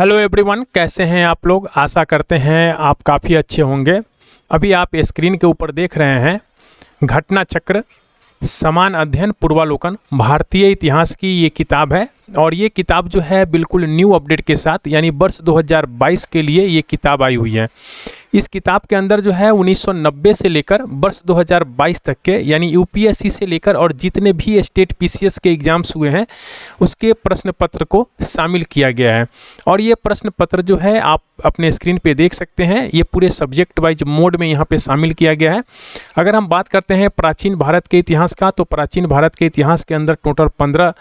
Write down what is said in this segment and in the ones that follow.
Hello everyone, कैसे हैं आप लोग। आशा करते हैं आप काफ़ी अच्छे होंगे। अभी आप स्क्रीन के ऊपर देख रहे हैं घटना चक्र समान अध्ययन पूर्वालोकन भारतीय इतिहास की ये किताब है। और ये किताब जो है बिल्कुल न्यू अपडेट के साथ यानी वर्ष 2022 के लिए ये किताब आई हुई है। इस किताब के अंदर जो है 1990 से लेकर वर्ष 2022 तक के यानी यूपीएससी से लेकर और जितने भी स्टेट पीसीएस के एग्जाम्स हुए हैं उसके प्रश्न पत्र को शामिल किया गया है। और ये प्रश्न पत्र जो है आप अपने स्क्रीन पे देख सकते हैं, ये पूरे सब्जेक्ट वाइज मोड में यहाँ पे शामिल किया गया है। अगर हम बात करते हैं प्राचीन भारत के इतिहास का, तो प्राचीन भारत के इतिहास के अंदर टोटल 15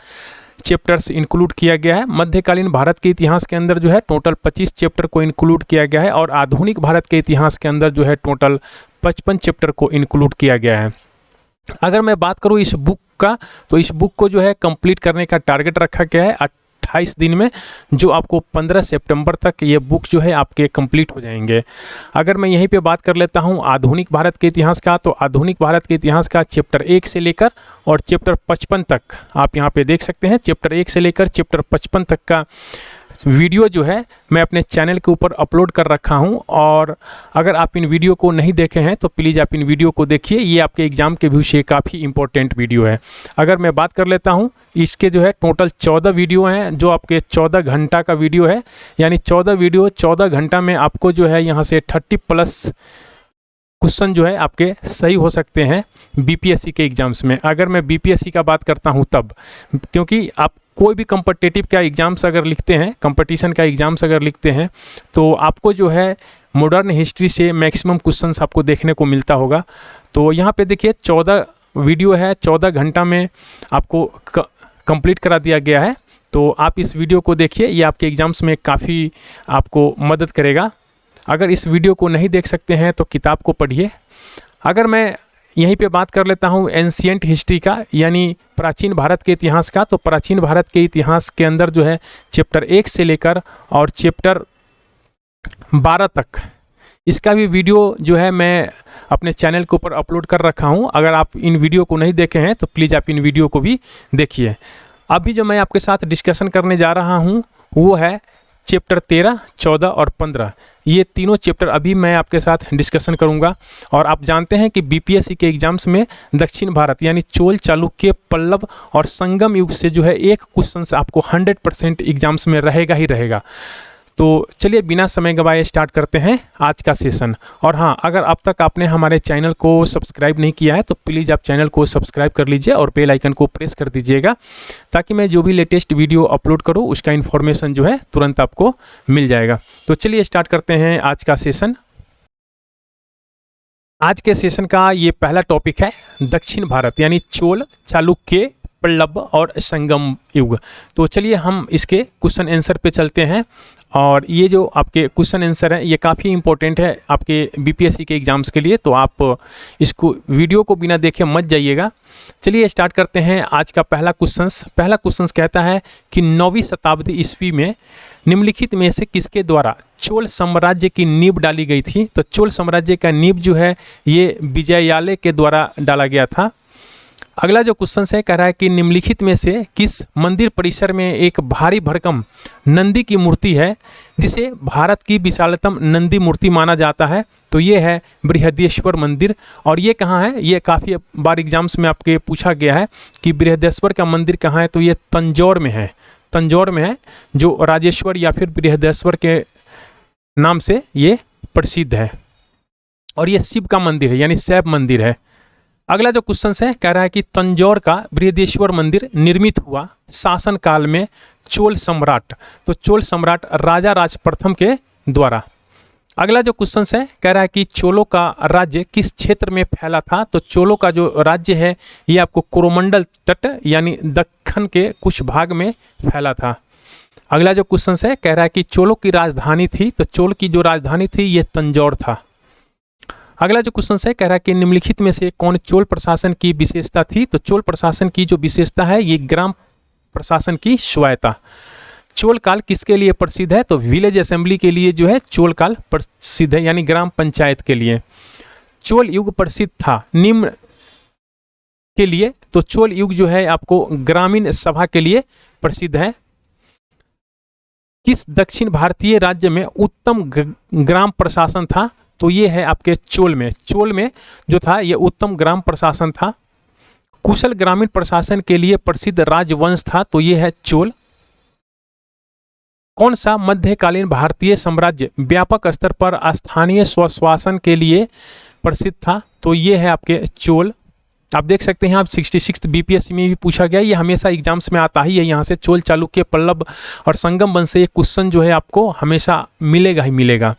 चैप्टर्स इंक्लूड किया गया है। मध्यकालीन भारत के इतिहास के अंदर जो है टोटल 25 चैप्टर को इंक्लूड किया गया है। और आधुनिक भारत के इतिहास के अंदर जो है टोटल 55 चैप्टर को इंक्लूड किया गया है। अगर मैं बात करूँ इस बुक का, तो इस बुक को जो है कंप्लीट करने का टारगेट रखा गया है 28 दिन में, जो आपको 15 सितंबर तक ये बुक जो है आपके कंप्लीट हो जाएंगे। अगर मैं यहीं पे बात कर लेता हूँ आधुनिक भारत के इतिहास का, तो आधुनिक भारत के इतिहास का चैप्टर 1 से लेकर और चैप्टर 55 तक आप यहाँ पे देख सकते हैं। चैप्टर 1 से लेकर चैप्टर 55 तक का वीडियो जो है मैं अपने चैनल के ऊपर अपलोड कर रखा हूं। और अगर आप इन वीडियो को नहीं देखे हैं तो प्लीज़ आप इन वीडियो को देखिए, ये आपके एग्ज़ाम के व्यू से काफ़ी इंपॉर्टेंट वीडियो है। अगर मैं बात कर लेता हूं, इसके जो है टोटल 14 वीडियो हैं, जो आपके 14 घंटा का वीडियो है। यानी 14 वीडियो 14 घंटा में आपको जो है यहाँ से 30+ क्वेश्चन जो है आपके सही हो सकते हैं बीपीएससी के एग्ज़ाम्स में। अगर मैं बीपीएससी का बात करता हूं तब, क्योंकि आप कोई भी कॉम्पिटिटिव का एग्ज़ाम्स अगर लिखते हैं, कंपटीशन का एग्ज़ाम्स अगर लिखते हैं, तो आपको जो है मॉडर्न हिस्ट्री से मैक्सिमम क्वेश्चंस आपको देखने को मिलता होगा। तो यहाँ पे देखिए 14 वीडियो है, 14 घंटा में आपको कंप्लीट करा दिया गया है। तो आप इस वीडियो को देखिए, ये आपके एग्ज़ाम्स में काफ़ी आपको मदद करेगा। अगर इस वीडियो को नहीं देख सकते हैं तो किताब को पढ़िए। अगर मैं यहीं पे बात कर लेता हूँ एंशिएंट हिस्ट्री का, यानी प्राचीन भारत के इतिहास का, तो प्राचीन भारत के इतिहास के अंदर जो है चैप्टर 1 से लेकर और चैप्टर 12 तक, इसका भी वीडियो जो है मैं अपने चैनल के ऊपर अपलोड कर रखा हूँ। अगर आप इन वीडियो को नहीं देखे हैं तो प्लीज़ आप इन वीडियो को भी देखिए। अभी जो मैं आपके साथ डिस्कशन करने जा रहा हूँ वो है चैप्टर 13, 14 और 15। ये तीनों चैप्टर अभी मैं आपके साथ डिस्कशन करूंगा। और आप जानते हैं कि बीपीएससी के एग्जाम्स में दक्षिण भारत यानी चोल, चालुक्य, पल्लव और संगम युग से जो है एक क्वेश्चन आपको 100% एग्जाम्स में रहेगा ही रहेगा। तो चलिए बिना समय गवाए स्टार्ट करते हैं आज का सेशन। और हाँ, अगर अब तक आपने हमारे चैनल को सब्सक्राइब नहीं किया है तो प्लीज़ आप चैनल को सब्सक्राइब कर लीजिए और बेल आइकन को प्रेस कर दीजिएगा, ताकि मैं जो भी लेटेस्ट वीडियो अपलोड करूँ उसका इन्फॉर्मेशन जो है तुरंत आपको मिल जाएगा। तो चलिए स्टार्ट करते हैं आज का सेशन। आज के सेशन का ये पहला टॉपिक है दक्षिण भारत यानी चोल, चालुक्य, पल्लव और संगम युग। तो चलिए हम इसके क्वेश्चन आंसर पे चलते हैं। और ये जो आपके क्वेश्चन आंसर है ये काफ़ी इंपॉर्टेंट है आपके बीपीएससी के एग्ज़ाम्स के लिए, तो आप इसको वीडियो को बिना देखे मत जाइएगा। चलिए स्टार्ट करते हैं आज का पहला क्वेश्चन। पहला क्वेश्चन कहता है कि 9वीं शताब्दी ईस्वी में निम्नलिखित में से किसके द्वारा चोल साम्राज्य की नींव डाली गई थी। तो चोल साम्राज्य का नींव जो है ये विजयालय के द्वारा डाला गया था। अगला जो क्वेश्चन है कह रहा है कि निम्नलिखित में से किस मंदिर परिसर में एक भारी भरकम नंदी की मूर्ति है जिसे भारत की विशालतम नंदी मूर्ति माना जाता है। तो ये है बृहदेश्वर मंदिर। और ये कहाँ है, ये काफ़ी बार एग्जाम्स में आपके पूछा गया है कि बृहदेश्वर का मंदिर कहाँ है। तो ये तंजौर में है, तंजौर में है, जो राजेश्वर या फिर बृहदेश्वर के नाम से ये प्रसिद्ध है। और ये शिव का मंदिर है यानी शैव मंदिर है। अगला जो क्वेश्चन है कह रहा है कि तंजौर का बृहदेश्वर मंदिर निर्मित हुआ शासन काल में चोल सम्राट। तो चोल सम्राट राजा राज प्रथम के द्वारा। अगला जो क्वेश्चन है कह रहा है कि चोलों का राज्य किस क्षेत्र में फैला था। तो चोलों का जो राज्य है ये आपको कोरोमंडल तट यानी दक्कन के कुछ भाग में फैला था। अगला जो क्वेश्चन है कह रहा है कि चोलों की राजधानी थी। तो चोल की जो राजधानी थी ये तंजौर था। अगला जो क्वेश्चन है कह रहा है कि निम्नलिखित में से कौन चोल प्रशासन की विशेषता थी। तो चोल प्रशासन की जो विशेषता है ये ग्राम प्रशासन की स्वायत्ता। चोल काल किसके लिए प्रसिद्ध है। तो विलेज असेंबली के लिए जो है चोल काल प्रसिद्ध है, यानी ग्राम पंचायत के लिए। चोल युग प्रसिद्ध था निम्न के लिए। तो चोल युग जो है आपको ग्रामीण सभा के लिए प्रसिद्ध है। किस दक्षिण भारतीय राज्य में उत्तम ग्राम प्रशासन था? तो ये है आपके चोल में। चोल में जो था ये उत्तम ग्राम प्रशासन था। कुशल ग्रामीण प्रशासन के लिए प्रसिद्ध राजवंश था, तो ये है चोल। कौन सा मध्यकालीन भारतीय साम्राज्य व्यापक स्तर पर स्थानीय स्वशासन के लिए प्रसिद्ध था? तो ये है आपके चोल। आप देख सकते हैं, आप 66 बीपीएससी में भी पूछा गया, ये हमेशा एग्जाम्स में आता ही है। यहाँ से चोल, चालुक्य, पल्लव और संगम वंश से एक क्वेश्चन जो है आपको हमेशा मिलेगा ही मिलेगा।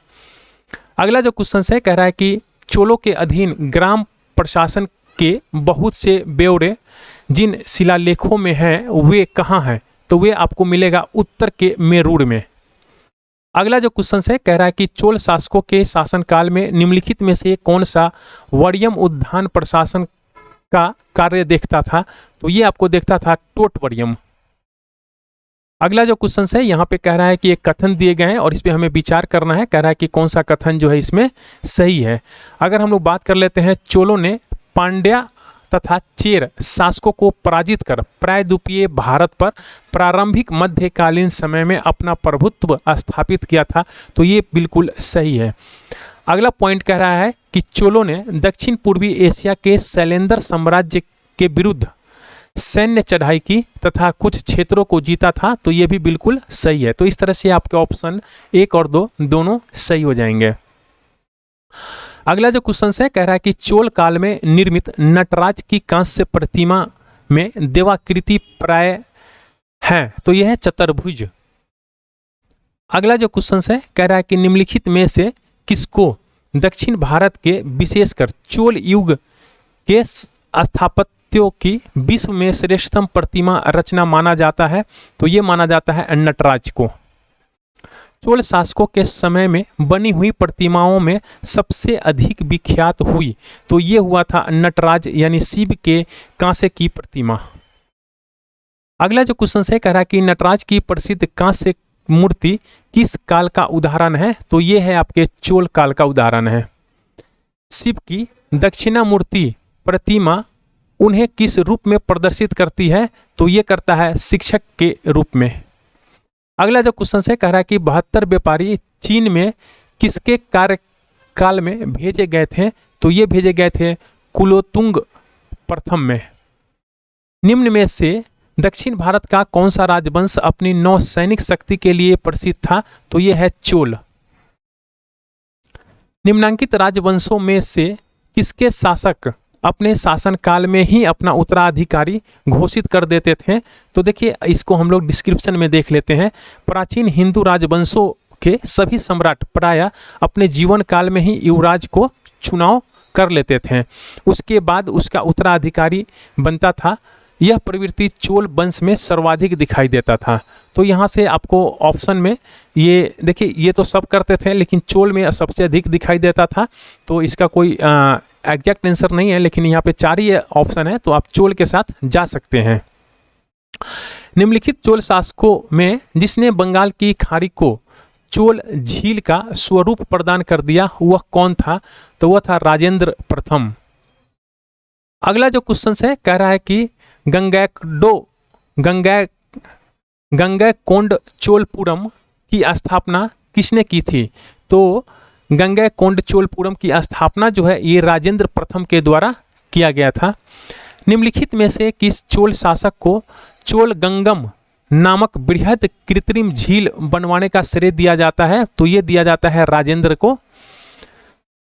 अगला जो क्वेश्चन है कह रहा है कि चोलों के अधीन ग्राम प्रशासन के बहुत से ब्यौरे जिन शिलालेखों में हैं वे कहाँ हैं? तो वे आपको मिलेगा उत्तर के मेरूर में। अगला जो क्वेश्चन है कह रहा है कि चोल शासकों के शासनकाल में निम्नलिखित में से कौन सा वरीयम उद्यान प्रशासन का कार्य देखता था? तो ये आपको देखता था टोटवरियम। अगला जो क्वेश्चन है यहाँ पे कह रहा है कि एक कथन दिए गए हैं और इस पे हमें विचार करना है। कह रहा है कि कौन सा कथन जो है इसमें सही है। अगर हम लोग बात कर लेते हैं, चोलों ने पांड्या तथा चेर शासकों को पराजित कर प्रायद्वीपीय भारत पर प्रारंभिक मध्यकालीन समय में अपना प्रभुत्व स्थापित किया था, तो ये बिल्कुल सही है। अगला पॉइंट कह रहा है कि चोलों ने दक्षिण पूर्वी एशिया के शैलेंद्र साम्राज्य के विरुद्ध सैन्य चढ़ाई की तथा कुछ क्षेत्रों को जीता था, तो ये भी बिल्कुल सही है। तो इस तरह से आपके ऑप्शन 1 और 2 दोनों सही हो जाएंगे। अगला जो क्वेश्चन है कह रहा है कि चोल काल में निर्मित नटराज की कांस्य प्रतिमा में देवाकृति प्राय है, तो यह है चतुर्भुज। अगला जो क्वेश्चन है कह रहा है कि निम्नलिखित में से किसको दक्षिण भारत के विशेषकर चोल युग के स्थापत्यों की विश्व में श्रेष्ठतम प्रतिमा रचना माना जाता है? तो ये माना जाता है नटराज को। चोल शासकों के समय में बनी हुई प्रतिमाओं में सबसे अधिक विख्यात हुई, तो ये हुआ था नटराज यानी शिव के कांसे की प्रतिमा। अगला जो क्वेश्चन है कह रहा है कि नटराज की प्रसिद्ध कांस्य मूर्ति किस काल का उदाहरण है? तो ये है आपके चोल काल का उदाहरण है। शिव की दक्षिणा मूर्ति प्रतिमा उन्हें किस रूप में प्रदर्शित करती है? तो ये करता है शिक्षक के रूप में। अगला जो क्वेश्चन है कह रहा है कि 72 व्यापारी चीन में किसके कार्यकाल में भेजे गए थे? तो ये भेजे गए थे कुलोतुंग प्रथम में। निम्न में से दक्षिण भारत का कौन सा राजवंश अपनी नौसैनिक शक्ति के लिए प्रसिद्ध था? तो यह है चोल। निम्नांकित राजवंशों में से किसके शासक अपने शासनकाल में ही अपना उत्तराधिकारी घोषित कर देते थे? तो देखिए इसको हम लोग डिस्क्रिप्शन में देख लेते हैं। प्राचीन हिंदू राजवंशों के सभी सम्राट प्रायः अपने जीवन काल में ही युवराज को चुनाव कर लेते थे, उसके बाद उसका उत्तराधिकारी बनता था। यह प्रवृत्ति चोल वंश में सर्वाधिक दिखाई देता था। तो यहाँ से आपको ऑप्शन में ये देखिए, ये तो सब करते थे लेकिन चोल में सबसे अधिक दिखाई देता था। तो इसका कोई एग्जैक्ट आंसर नहीं है, लेकिन यहाँ पे 4 ही ऑप्शन है, तो आप चोल के साथ जा सकते हैं। निम्नलिखित चोल शासकों में जिसने बंगाल की खाड़ी को चोल झील का स्वरूप प्रदान कर दिया वह कौन था? तो वह था राजेंद्र प्रथम। अगला जो क्वेश्चन है कह रहा है कि गंगैकोंडचोलपुरम की स्थापना किसने की थी? तो गंगैकोंडचोलपुरम की स्थापना जो है ये राजेंद्र प्रथम के द्वारा किया गया था। निम्नलिखित में से किस चोल शासक को चोलगंगम नामक बृहद कृत्रिम झील बनवाने का श्रेय दिया जाता है? तो ये दिया जाता है राजेंद्र को।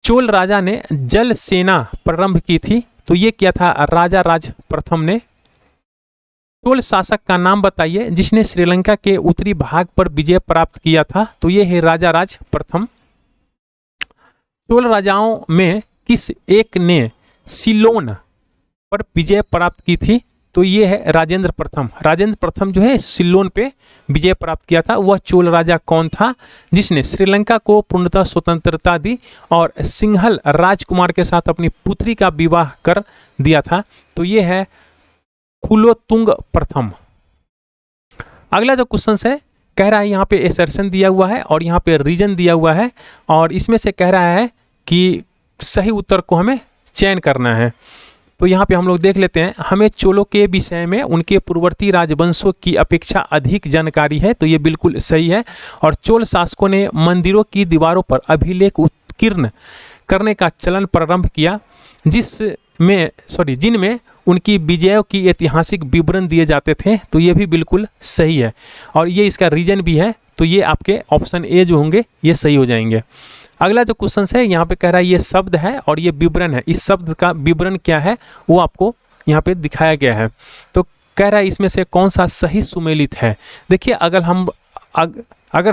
चोल राजा ने जल सेना प्रारंभ की थी, तो ये किया था राजा राज प्रथम ने। चोल शासक का नाम बताइए जिसने श्रीलंका के उत्तरी भाग पर विजय प्राप्त किया था? तो ये है राजा राज प्रथम। चोल राजाओं में किस एक ने सिलोन पर विजय प्राप्त की थी? तो ये है राजेंद्र प्रथम। राजेंद्र प्रथम जो है सिलोन पे विजय प्राप्त किया था। वह चोल राजा कौन था जिसने श्रीलंका को पूर्णतः स्वतंत्रता दी और सिंहल राजकुमार के साथ अपनी पुत्री का विवाह कर दिया था? तो ये है कुलोतुंग प्रथम। अगला जो क्वेश्चन है कह रहा है, यहाँ पे एसर्शन दिया हुआ है और यहाँ पे रीजन दिया हुआ है और इसमें से कह रहा है कि सही उत्तर को हमें चयन करना है। तो यहाँ पे हम लोग देख लेते हैं, हमें चोलों के विषय में उनके पूर्ववर्ती राजवंशों की अपेक्षा अधिक जानकारी है, तो ये बिल्कुल सही है। और चोल शासकों ने मंदिरों की दीवारों पर अभिलेख उत्कीर्ण करने का चलन प्रारंभ किया, जिनमें उनकी विजयों की ऐतिहासिक विवरण दिए जाते थे, तो ये भी बिल्कुल सही है। और ये इसका रीजन भी है, तो ये आपके ऑप्शन ए जो होंगे ये सही हो जाएंगे। अगला जो क्वेश्चन है यहाँ पे कह रहा है ये शब्द है और ये विवरण है, इस शब्द का विवरण क्या है वो आपको यहाँ पे दिखाया गया है। तो कह रहा है इसमें से कौन सा सही सुमेलित है। देखिए अगर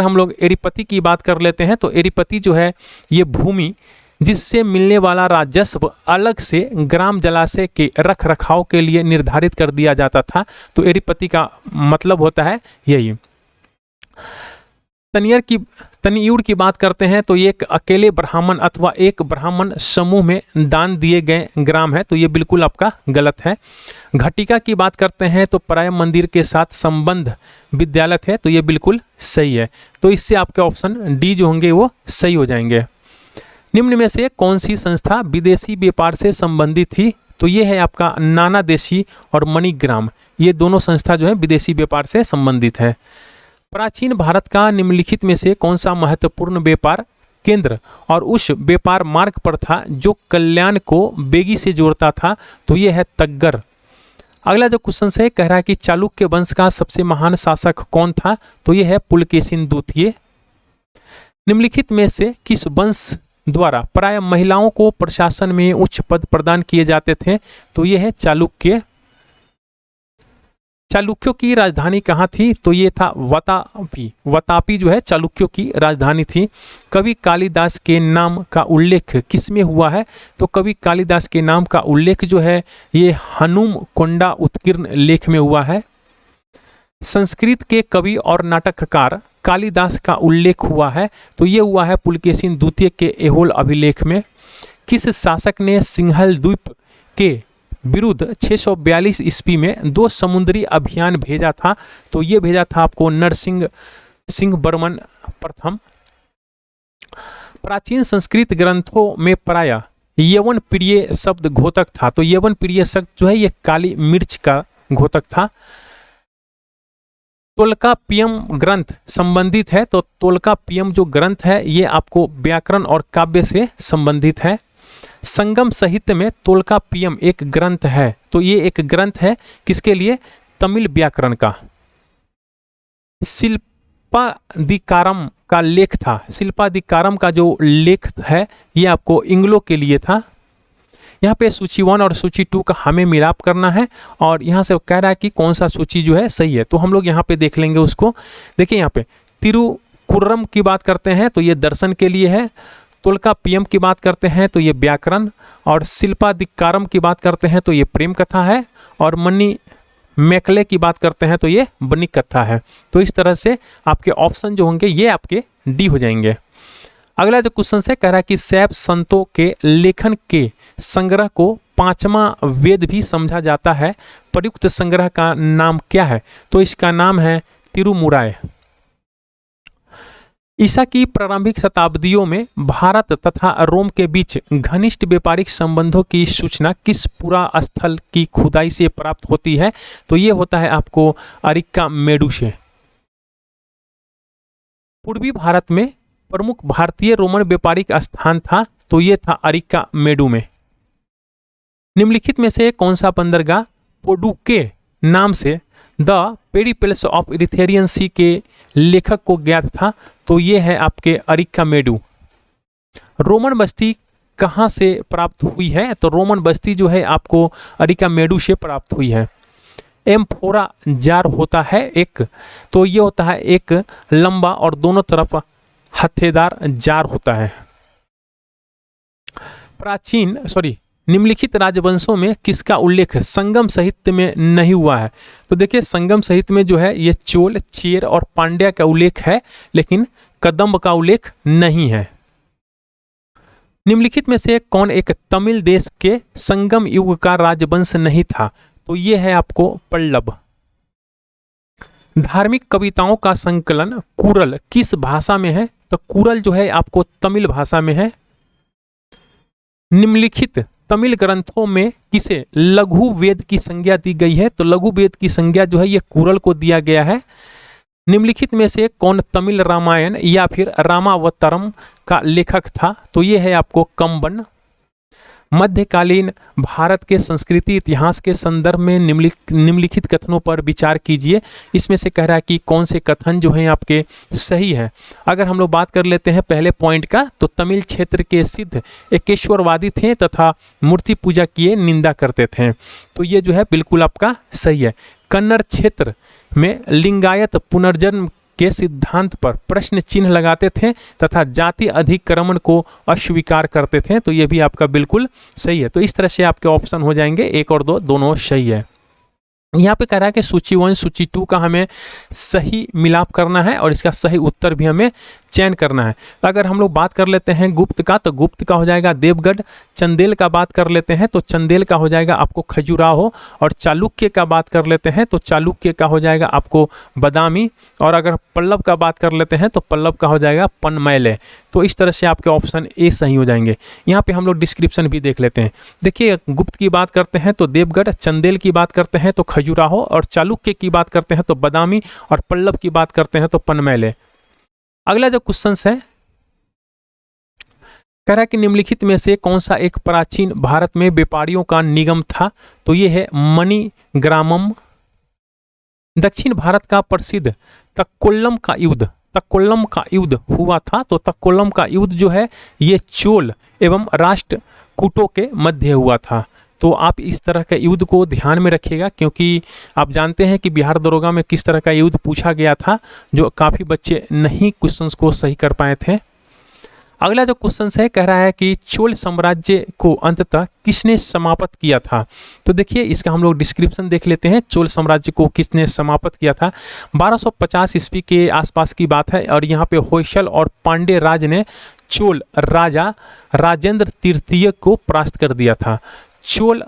हम लोग एरीपति की बात कर लेते हैं, तो एरीपति जो है ये भूमि जिससे मिलने वाला राजस्व अलग से ग्राम जलाशय के रख रखाव के लिए निर्धारित कर दिया जाता था, तो एरीपति का मतलब होता है यही। तनियूर की बात करते हैं, तो ये एक अकेले ब्राह्मण अथवा एक ब्राह्मण समूह में दान दिए गए ग्राम है, तो ये बिल्कुल आपका गलत है। घटिका की बात करते हैं, तो प्राय मंदिर के साथ संबंध विद्यालय है, तो ये बिल्कुल सही है। तो इससे आपके ऑप्शन डी जो होंगे वो सही हो जाएंगे। निम्न में से कौन सी संस्था विदेशी व्यापार से संबंधित थी, तो ये है आपका नाना देशी और मणिग्राम, ये दोनों संस्था जो है विदेशी व्यापार से संबंधित है। प्राचीन भारत का निम्नलिखित में से कौन सा महत्वपूर्ण व्यापार केंद्र और उस व्यापार मार्ग पर था जो कल्याण को बेगी से जोड़ता था, तो ये है तग्गर। अगला जो क्वेश्चन है कह रहा है कि चालुक्य वंश का सबसे महान शासक कौन था, तो ये है पुलकेशिन द्वितीय। निम्नलिखित में से किस वंश द्वारा प्राय महिलाओं को प्रशासन में उच्च पद प्रदान किए जाते थे, तो ये है चालुक्य। चालुक्यों की राजधानी कहाँ थी, तो ये था वतापी। वतापी जो है चालुक्यों की राजधानी थी। कवि कालिदास के नाम का उल्लेख किसमें हुआ है, तो कवि कालिदास के नाम का उल्लेख जो है ये हनुम कोंडा उत्कीर्ण लेख में हुआ है। संस्कृत के कवि और नाटककार कालिदास का उल्लेख हुआ है, तो ये हुआ है पुलकेशिन द्वितीय के एहोल अभिलेख में। किस शासक ने सिंहल द्वीप के विरुद्ध 642 ईस्वी में 2 समुद्री अभियान भेजा था, तो ये भेजा था आपको नरसिंह वर्मन प्रथम। प्राचीन संस्कृत ग्रंथों में प्रायः यवन प्रिय शब्द घोतक था, तो यवन प्रिय शब्द जो है ये काली मिर्च का घोतक था। तोल्काप्पियम ग्रंथ संबंधित है, तो तोल्काप्पियम जो ग्रंथ है ये आपको व्याकरण और काव्य से संबंधित है। संगम साहित्य में तोल्काप्पियम एक ग्रंथ है, तो ये एक ग्रंथ है किसके लिए, तमिल व्याकरण का। शिल्पादिकारम का लेख था, शिल्पादिकारम का जो लेख है ये आपको इंग्लो के लिए था। यहाँ पे सूची 1 और सूची 2 का हमें मिलाप करना है और यहाँ से कह रहा है कि कौन सा सूची जो है सही है, तो हम लोग यहाँ पे देख लेंगे उसको। देखिए यहाँ पे तिरुकुर्रम की बात करते हैं तो ये दर्शन के लिए है, तोल्काप्पियम की बात करते हैं तो ये व्याकरण, और शिल्पादिकारम की बात करते हैं तो ये प्रेम कथा है, और मनी मैकले की बात करते हैं तो ये बनी कथा है। तो इस तरह से आपके ऑप्शन जो होंगे ये आपके डी हो जाएंगे। अगला जो क्वेश्चन है कह रहा है कि शैव संतों के लेखन के संग्रह को 5वां वेद भी समझा जाता है, प्रयुक्त संग्रह का नाम क्या है, तो इसका नाम है तिरुमुराय। ईसा की प्रारंभिक शताब्दियों में भारत तथा रोम के बीच घनिष्ठ व्यापारिक संबंधों की सूचना किस पुरा स्थल की खुदाई से प्राप्त होती है, तो ये होता है आपको अरिक्का मेडू से। पूर्वी भारत में प्रमुख भारतीय रोमन व्यापारिक स्थान था, तो ये था अरिक्का मेडू में। निम्नलिखित में से कौन सा बंदरगाह पोडुके नाम से द पेरिपेल्स ऑफ इरिथेरियन सी के लेखक को ज्ञात था, तो ये है आपके अरिक्का मेडू। रोमन बस्ती कहाँ से प्राप्त हुई है, तो रोमन बस्ती जो है आपको अरिक्का मेडू से प्राप्त हुई है। एम्फोरा जार होता है एक, तो ये होता है एक लंबा और दोनों तरफ हथेदार जार होता है। निम्नलिखित राजवंशों में किसका उल्लेख संगम साहित्य में नहीं हुआ है, तो देखिए संगम साहित्य में जो है ये चोल, चेर और पांड्या का उल्लेख है, लेकिन कदम्ब का उल्लेख नहीं है। निम्नलिखित में से कौन एक तमिल देश के संगम युग का राजवंश नहीं था, तो ये है आपको पल्लव। धार्मिक कविताओं का संकलन कुरल किस भाषा में है, तो कुरल जो है आपको तमिल भाषा में है। निम्नलिखित तमिल ग्रंथों में किसे लघु वेद की संज्ञा दी गई है? तो लघु वेद की संज्ञा जो है ये कुरल को दिया गया है। निम्नलिखित में से कौन तमिल रामायण या फिर रामावतरम का लेखक था? तो ये है आपको कंबन। मध्यकालीन भारत के संस्कृति इतिहास के संदर्भ में निम्नलिखित कथनों पर विचार कीजिए। इसमें से कह रहा है कि कौन से कथन जो हैं आपके सही है। अगर हम लोग बात कर लेते हैं पहले पॉइंट का, तो तमिल क्षेत्र के सिद्ध एकेश्वरवादी थे तथा मूर्ति पूजा की निंदा करते थे। तो ये जो है बिल्कुल आपका सही है। कन्नड़ क्षेत्र में लिंगायत पुनर्जन्म के सिद्धांत पर प्रश्न चिन्ह लगाते थे तथा जाति अधिक्रमण को अस्वीकार करते थे। तो ये भी आपका बिल्कुल सही है। तो इस तरह से आपके ऑप्शन हो जाएंगे 1 और 2 दोनों सही है। यहाँ पे कह रहा है कि सूची 1 सूची 2 का हमें सही मिलाप करना है और इसका सही उत्तर भी हमें चयन करना है। अगर हम लोग बात कर लेते हैं गुप्त का, तो गुप्त का हो जाएगा देवगढ़। चंदेल का बात कर लेते हैं तो चंदेल का हो जाएगा आपको खजुराहो। और चालुक्य का बात कर लेते हैं तो चालुक्य का हो जाएगा आपको बदामी। और अगर पल्लव का बात कर लेते हैं तो पल्लव का हो जाएगा पनमैले। तो इस तरह से आपके ऑप्शन ए सही हो जाएंगे। यहाँ पे हम लोग डिस्क्रिप्शन भी देख लेते हैं। देखिए, गुप्त की बात करते हैं तो देवगढ़, चंदेल की बात करते हैं तो खजुराहो, और चालुक्य की बात करते हैं तो बदामी, और पल्लव की बात करते हैं तो पनमैले। अगला जो क्वेश्चन है, कह रहा है कि निम्नलिखित में से कौन सा एक प्राचीन भारत में व्यापारियों का निगम था? तो ये है मणिग्रामम। दक्षिण भारत का प्रसिद्ध तक्कोलम का युद्ध हुआ था। तो तक्कोलम का युद्ध जो है ये चोल एवं राष्ट्रकूटों के मध्य हुआ था। तो आप इस तरह के युद्ध को ध्यान में रखिएगा, क्योंकि आप जानते हैं कि बिहार दरोगा में किस तरह का युद्ध पूछा गया था, जो काफ़ी बच्चे नहीं क्वेश्चंस को सही कर पाए थे। अगला जो क्वेश्चन है, कह रहा है कि चोल साम्राज्य को अंततः किसने समाप्त किया था? तो देखिए, इसका हम लोग डिस्क्रिप्शन देख लेते हैं। चोल साम्राज्य को किसने समाप्त किया था? 1250 ईस्वी के आसपास की बात है। और यहाँ पे होयसल और पांड्य राज ने चोल राजा राजेंद्र तृतीय को परास्त कर दिया था। चोल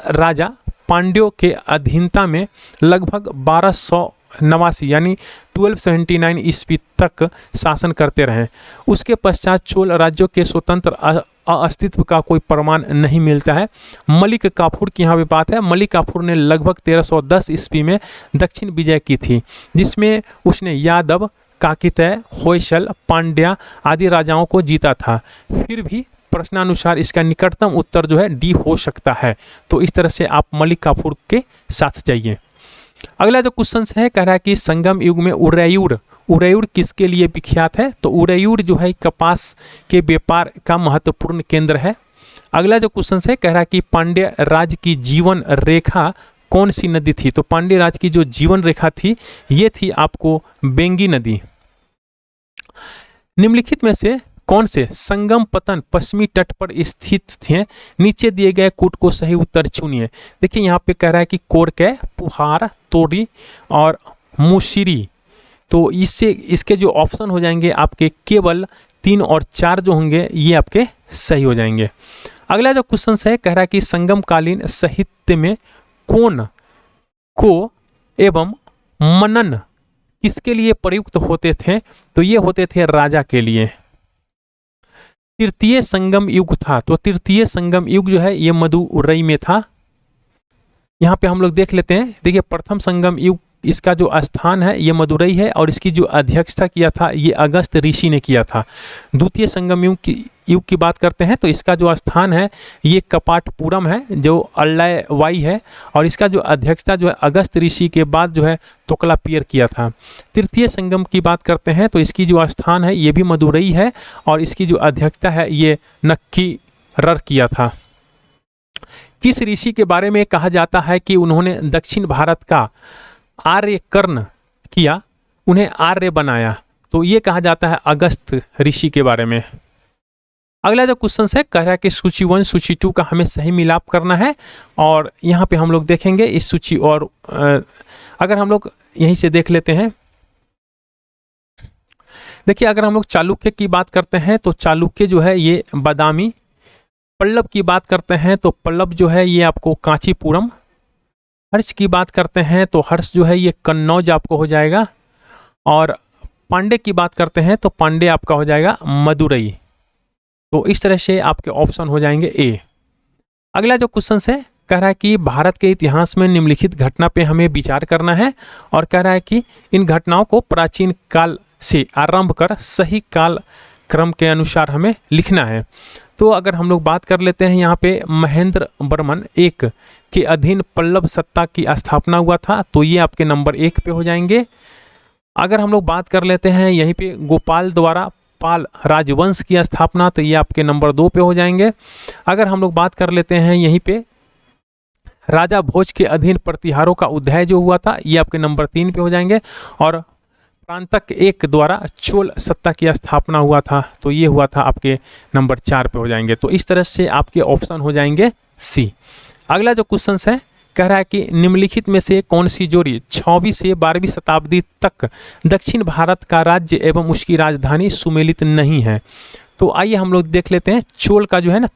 राजा पांड्यों के अधीनता में लगभग 1289 यानी 1279 ईस्वी तक शासन करते रहे। उसके पश्चात चोल राज्यों के स्वतंत्र अस्तित्व का कोई प्रमाण नहीं मिलता है। मलिक काफूर की यहाँ पे बात है। मलिक काफूर ने लगभग 1310 ईस्वी में दक्षिण विजय की थी, जिसमें उसने यादव, काकितय, होयसल, पांड्या आदि राजाओं को जीता था। फिर भी प्रश्नानुसार इसका निकटतम उत्तर जो है डी हो सकता है। तो इस तरह से आप मलिक काफूर के साथ जाइए। अगला जो क्वेश्चन है, कह रहा है कि संगम युग में उरैयूर किसके लिए विख्यात है? तो उरैयूर जो है कपास के व्यापार का महत्वपूर्ण केंद्र है। अगला जो क्वेश्चन है, कह रहा है कि पांड्य राज की जीवन रेखा कौन सी नदी थी? तो पांड्य राज की जो जीवन रेखा थी ये थी आपको बेंगी नदी। निम्नलिखित में से कौन से संगम पतन पश्चिमी तट पर स्थित थे? नीचे दिए गए कूट को सही उत्तर चुनिए। देखिए, यहाँ पे कह रहा है कि कोरकै, पुहार, तोरी और मुशिरी। तो इसके जो ऑप्शन हो जाएंगे आपके केवल 3 और 4 जो होंगे ये आपके सही हो जाएंगे। अगला जो क्वेश्चन है, कह रहा है कि संगमकालीन साहित्य में कोन को एवं मनन किसके लिए प्रयुक्त होते थे? तो ये होते थे राजा के लिए। तृतीय संगम युग था। तो तृतीय संगम युग जो है ये मदुरई में था। यहाँ पे हम लोग देख लेते हैं। देखिए, प्रथम संगम युग इसका जो स्थान है ये मदुरई है और इसकी जो अध्यक्षता किया था ये अगस्त ऋषि ने किया था। द्वितीय संगम युग की बात करते हैं तो इसका जो स्थान है ये कपाटपुरम है जो अल्लायवाई है और इसका जो अध्यक्षता जो है अगस्त ऋषि के बाद जो है तोकलापियर किया था। तृतीय संगम की बात करते हैं तो इसकी जो स्थान है ये भी मदुरई है और इसकी जो अध्यक्षता है ये नक्कीरर किया था। किस ऋषि के बारे में कहा जाता है कि उन्होंने दक्षिण भारत का आर्यकरण किया, उन्हें आर्य बनाया? तो ये कहा जाता है अगस्त ऋषि के बारे में। अगला जो क्वेश्चन है कह रहा है कि सूची 1 सूची 2 का हमें सही मिलाप करना है और यहाँ पे हम लोग देखेंगे इस सूची। और अगर हम लोग यहीं से देख लेते हैं, देखिए अगर हम लोग चालुक्य की बात करते हैं तो चालुक्य जो है ये बादामी। पल्लव की बात करते हैं तो पल्लव जो है ये आपको कांचीपुरम। हर्ष की बात करते हैं तो हर्ष जो है ये कन्नौज आपको हो जाएगा। और पांडे की बात करते हैं तो पांडे आपका हो जाएगा मदुरई। तो इस तरह से आपके ऑप्शन हो जाएंगे ए। अगला जो क्वेश्चन है कह रहा है कि भारत के इतिहास में निम्नलिखित घटना पे हमें विचार करना है और कह रहा है कि इन घटनाओं को प्राचीन काल से आरंभ कर सही काल क्रम के अनुसार हमें लिखना है। तो अगर हम लोग बात कर लेते हैं यहाँ पे महेंद्र वर्मन एक के अधीन पल्लव सत्ता की स्थापना हुआ था, तो ये आपके नंबर 1 पे हो जाएंगे। अगर हम लोग बात कर लेते हैं यहीं पे गोपाल द्वारा पाल राजवंश की स्थापना, तो ये आपके नंबर 2 पे हो जाएंगे। अगर हम लोग बात कर लेते हैं यहीं पे राजा भोज के अधीन प्रतिहारों का उदय जो हुआ था, ये आपके नंबर 3 पे हो जाएंगे। और प्रांतक एक द्वारा चोल सत्ता की स्थापना हुआ था, तो ये हुआ था आपके नंबर 4 पे हो जाएंगे। तो इस तरह से आपके ऑप्शन हो जाएंगे सी। अगला जो क्वेश्चन है कह रहा है कि निम्नलिखित में से कौन सी जोड़ी 6वीं से 12वीं शताब्दी तक दक्षिण भारत का राज्य एवं उसकी राजधानी सुमेलित नहीं है। तो आइए हम लोग देख लेते हैं। चोल का जो है ना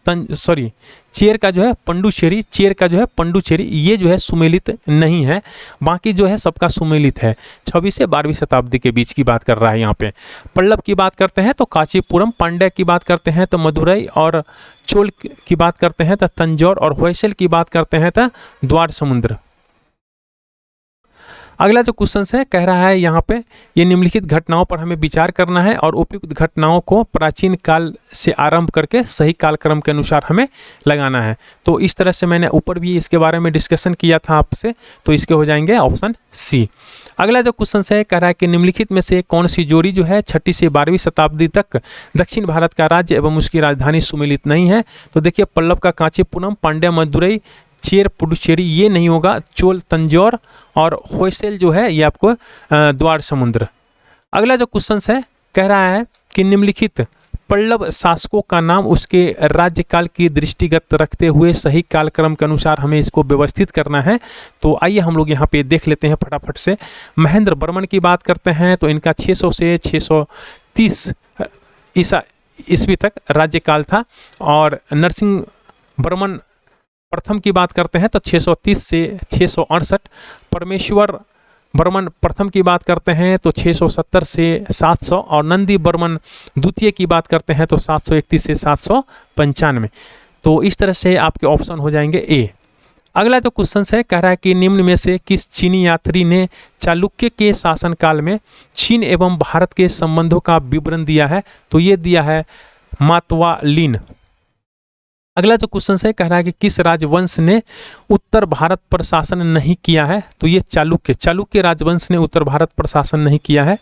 चेर का जो है पंडुचेरी, चेर का जो है पंडुचेरी, ये जो है सुमेलित नहीं है, बाकी जो है सबका सुमेलित है। 6वीं से 12वीं शताब्दी के बीच की बात कर रहा है यहाँ पे। पल्लव की बात करते हैं तो कांचीपुरम, पांड्या की बात करते हैं तो मदुरई, और चोल की बात करते हैं तो तंजौर, और होयसल की बात करते हैं तो द्वार समुद्र। अगला जो क्वेश्चन है कह रहा है यहाँ पे ये निम्नलिखित घटनाओं पर हमें विचार करना है और उपयुक्त घटनाओं को प्राचीन काल से आरंभ करके सही कालक्रम के अनुसार हमें लगाना है। तो इस तरह से मैंने ऊपर भी इसके बारे में डिस्कशन किया था आपसे, तो इसके हो जाएंगे ऑप्शन सी। अगला जो क्वेश्चन है कह रहा है कि निम्नलिखित में से कौन सी जोड़ी जो है 6वीं से 12वीं शताब्दी तक दक्षिण भारत का राज्य एवं उसकी राजधानी सुमेलित नहीं है। तो देखिए पल्लव का कांचीपुरम, पांड्या मदुरई, चेर पुडुचेरी ये नहीं होगा, चोल तंजौर, और होयसल जो है ये आपको द्वार समुद्र। अगला जो क्वेश्चन है कह रहा है कि निम्नलिखित पल्लव शासकों का नाम उसके राज्यकाल की दृष्टिगत रखते हुए सही कालक्रम के अनुसार हमें इसको व्यवस्थित करना है। तो आइए हम लोग यहाँ पे देख लेते हैं फटाफट से। महेंद्र वर्मन की बात करते हैं तो इनका 600 से 630 ईस्वी तक राज्यकाल था, और नरसिंह वर्मन प्रथम की बात करते हैं तो 630 से 668, परमेश्वर वर्मन प्रथम की बात करते हैं तो 670 से 700, और नंदी वर्मन द्वितीय की बात करते हैं तो 731 से 795। तो इस तरह से आपके ऑप्शन हो जाएंगे ए। अगला जो क्वेश्चन है कह रहा है कि निम्न में से किस चीनी यात्री ने चालुक्य के शासनकाल में चीन एवं भारत के संबंधों का विवरण दिया है? तो ये दिया है मातवालिन। अगला जो क्वेश्चन है कह रहा है कि किस राजवंश ने उत्तर भारत पर शासन नहीं किया है? तो ये चालुक्य राजवंश ने उत्तर भारत पर शासन नहीं किया है।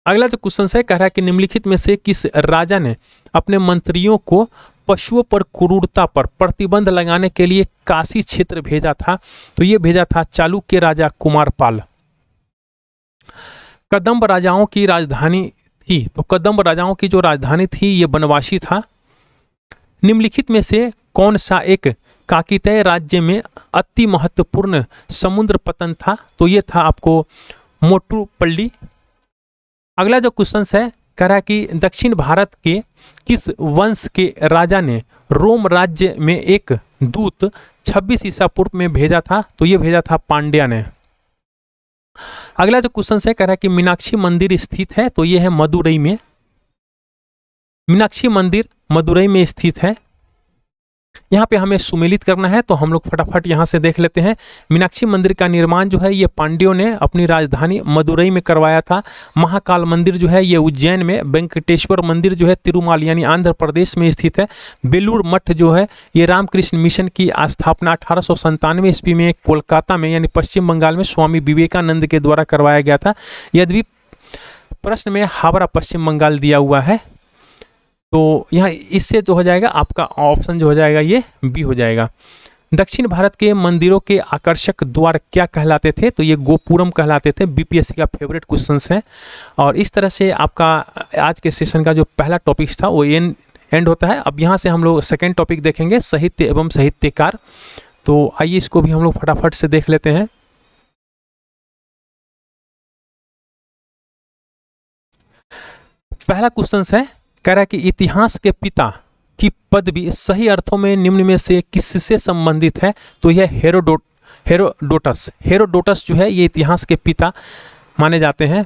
अगला जो क्वेश्चन है कह रहा है कि निम्नलिखित में से किस राजा ने अपने मंत्रियों को पशुओं पर क्रूरता पर प्रतिबंध लगाने के लिए काशी क्षेत्र भेजा था? तो ये भेजा था चालुक्य राजा कुमारपाल। कदम्ब राजाओं की राजधानी थी, तो कदम्ब राजाओं की जो राजधानी थी ये बनवासी था। निम्नलिखित में से कौन सा एक काकतीय राज्य में अति महत्वपूर्ण समुद्र पतन था? तो ये था आपको मोटुपल्ली। अगला जो क्वेश्चन है कह रहा है कि दक्षिण भारत के किस वंश के राजा ने रोम राज्य में एक दूत 26 ईसा पूर्व में भेजा था? तो ये भेजा था पांड्या ने। अगला जो क्वेश्चन है कह रहा है कि मीनाक्षी मंदिर स्थित है? तो ये है मदुरई में। मीनाक्षी मंदिर मदुरई में स्थित है। यहाँ पे हमें सुमेलित करना है, तो हम लोग फटाफट यहाँ से देख लेते हैं। मीनाक्षी मंदिर का निर्माण जो है ये पांड्यों ने अपनी राजधानी मदुरई में करवाया था। महाकाल मंदिर जो है ये उज्जैन में, वेंकटेश्वर मंदिर जो है तिरुमाल यानी आंध्र प्रदेश में स्थित है। बेलूर मठ जो है ये रामकृष्ण मिशन की स्थापना 1897 ईस्वी में कोलकाता में यानी पश्चिम बंगाल में स्वामी विवेकानंद के द्वारा करवाया गया था। यद्यपि प्रश्न में हावड़ा पश्चिम बंगाल दिया हुआ है, तो यहाँ इससे जो हो जाएगा आपका ऑप्शन जो हो जाएगा ये बी हो जाएगा। दक्षिण भारत के मंदिरों के आकर्षक द्वार क्या कहलाते थे? तो ये गोपुरम कहलाते थे। बीपीएससी का फेवरेट क्वेश्चंस है। और इस तरह से आपका आज के सेशन का जो पहला टॉपिक था वो एंड होता है। अब यहाँ से हम लोग सेकेंड टॉपिक देखेंगे, साहित्य एवं साहित्यकार। तो आइए इसको भी हम लोग फटाफट से देख लेते हैं। पहला क्वेश्चन है कह रहा है कि इतिहास के पिता की पदवी सही अर्थों में निम्न में से किससे संबंधित है? तो यह हेरोडोटस जो है ये इतिहास के पिता माने जाते हैं।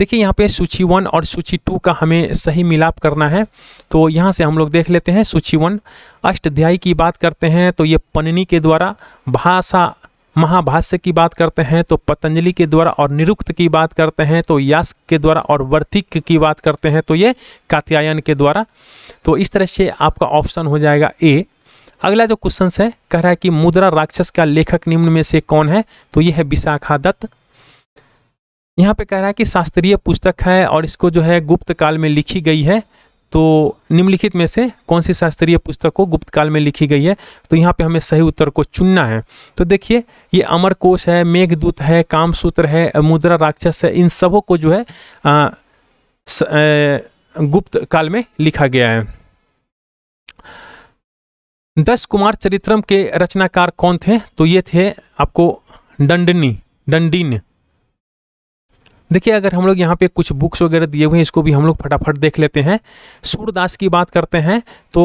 देखिए यहाँ पे सूची 1 और सूची 2 का हमें सही मिलाप करना है। तो यहाँ से हम लोग देख लेते हैं। सूची 1 अष्टाध्यायी की बात करते हैं तो ये पन्नी के द्वारा, भाषा महाभाष्य की बात करते हैं तो पतंजलि के द्वारा, और निरुक्त की बात करते हैं तो यास्क के द्वारा, और वर्तिक की बात करते हैं तो ये कात्यायन के द्वारा। तो इस तरह से आपका ऑप्शन हो जाएगा ए। अगला जो क्वेश्चन है कह रहा है कि मुद्रा राक्षस का लेखक निम्न में से कौन है, तो ये है विशाखा दत्त। यहाँ पे कह रहा है कि शास्त्रीय पुस्तक है और इसको जो है गुप्त काल में लिखी गई है। तो निम्नलिखित में से कौन सी शास्त्रीय पुस्तक को गुप्त काल में लिखी गई है, तो यहाँ पे हमें सही उत्तर को चुनना है। तो देखिए ये अमरकोश है, मेघदूत है, कामसूत्र है, मुद्रा राक्षस है, इन सबों को जो है गुप्त काल में लिखा गया है। 10 कुमार चरित्रम के रचनाकार कौन थे, तो ये थे आपको दंडिन। देखिए अगर हम लोग यहाँ पे कुछ बुक्स वगैरह दिए हुए हैं, इसको भी हम लोग फटाफट देख लेते हैं। सूरदास की बात करते हैं तो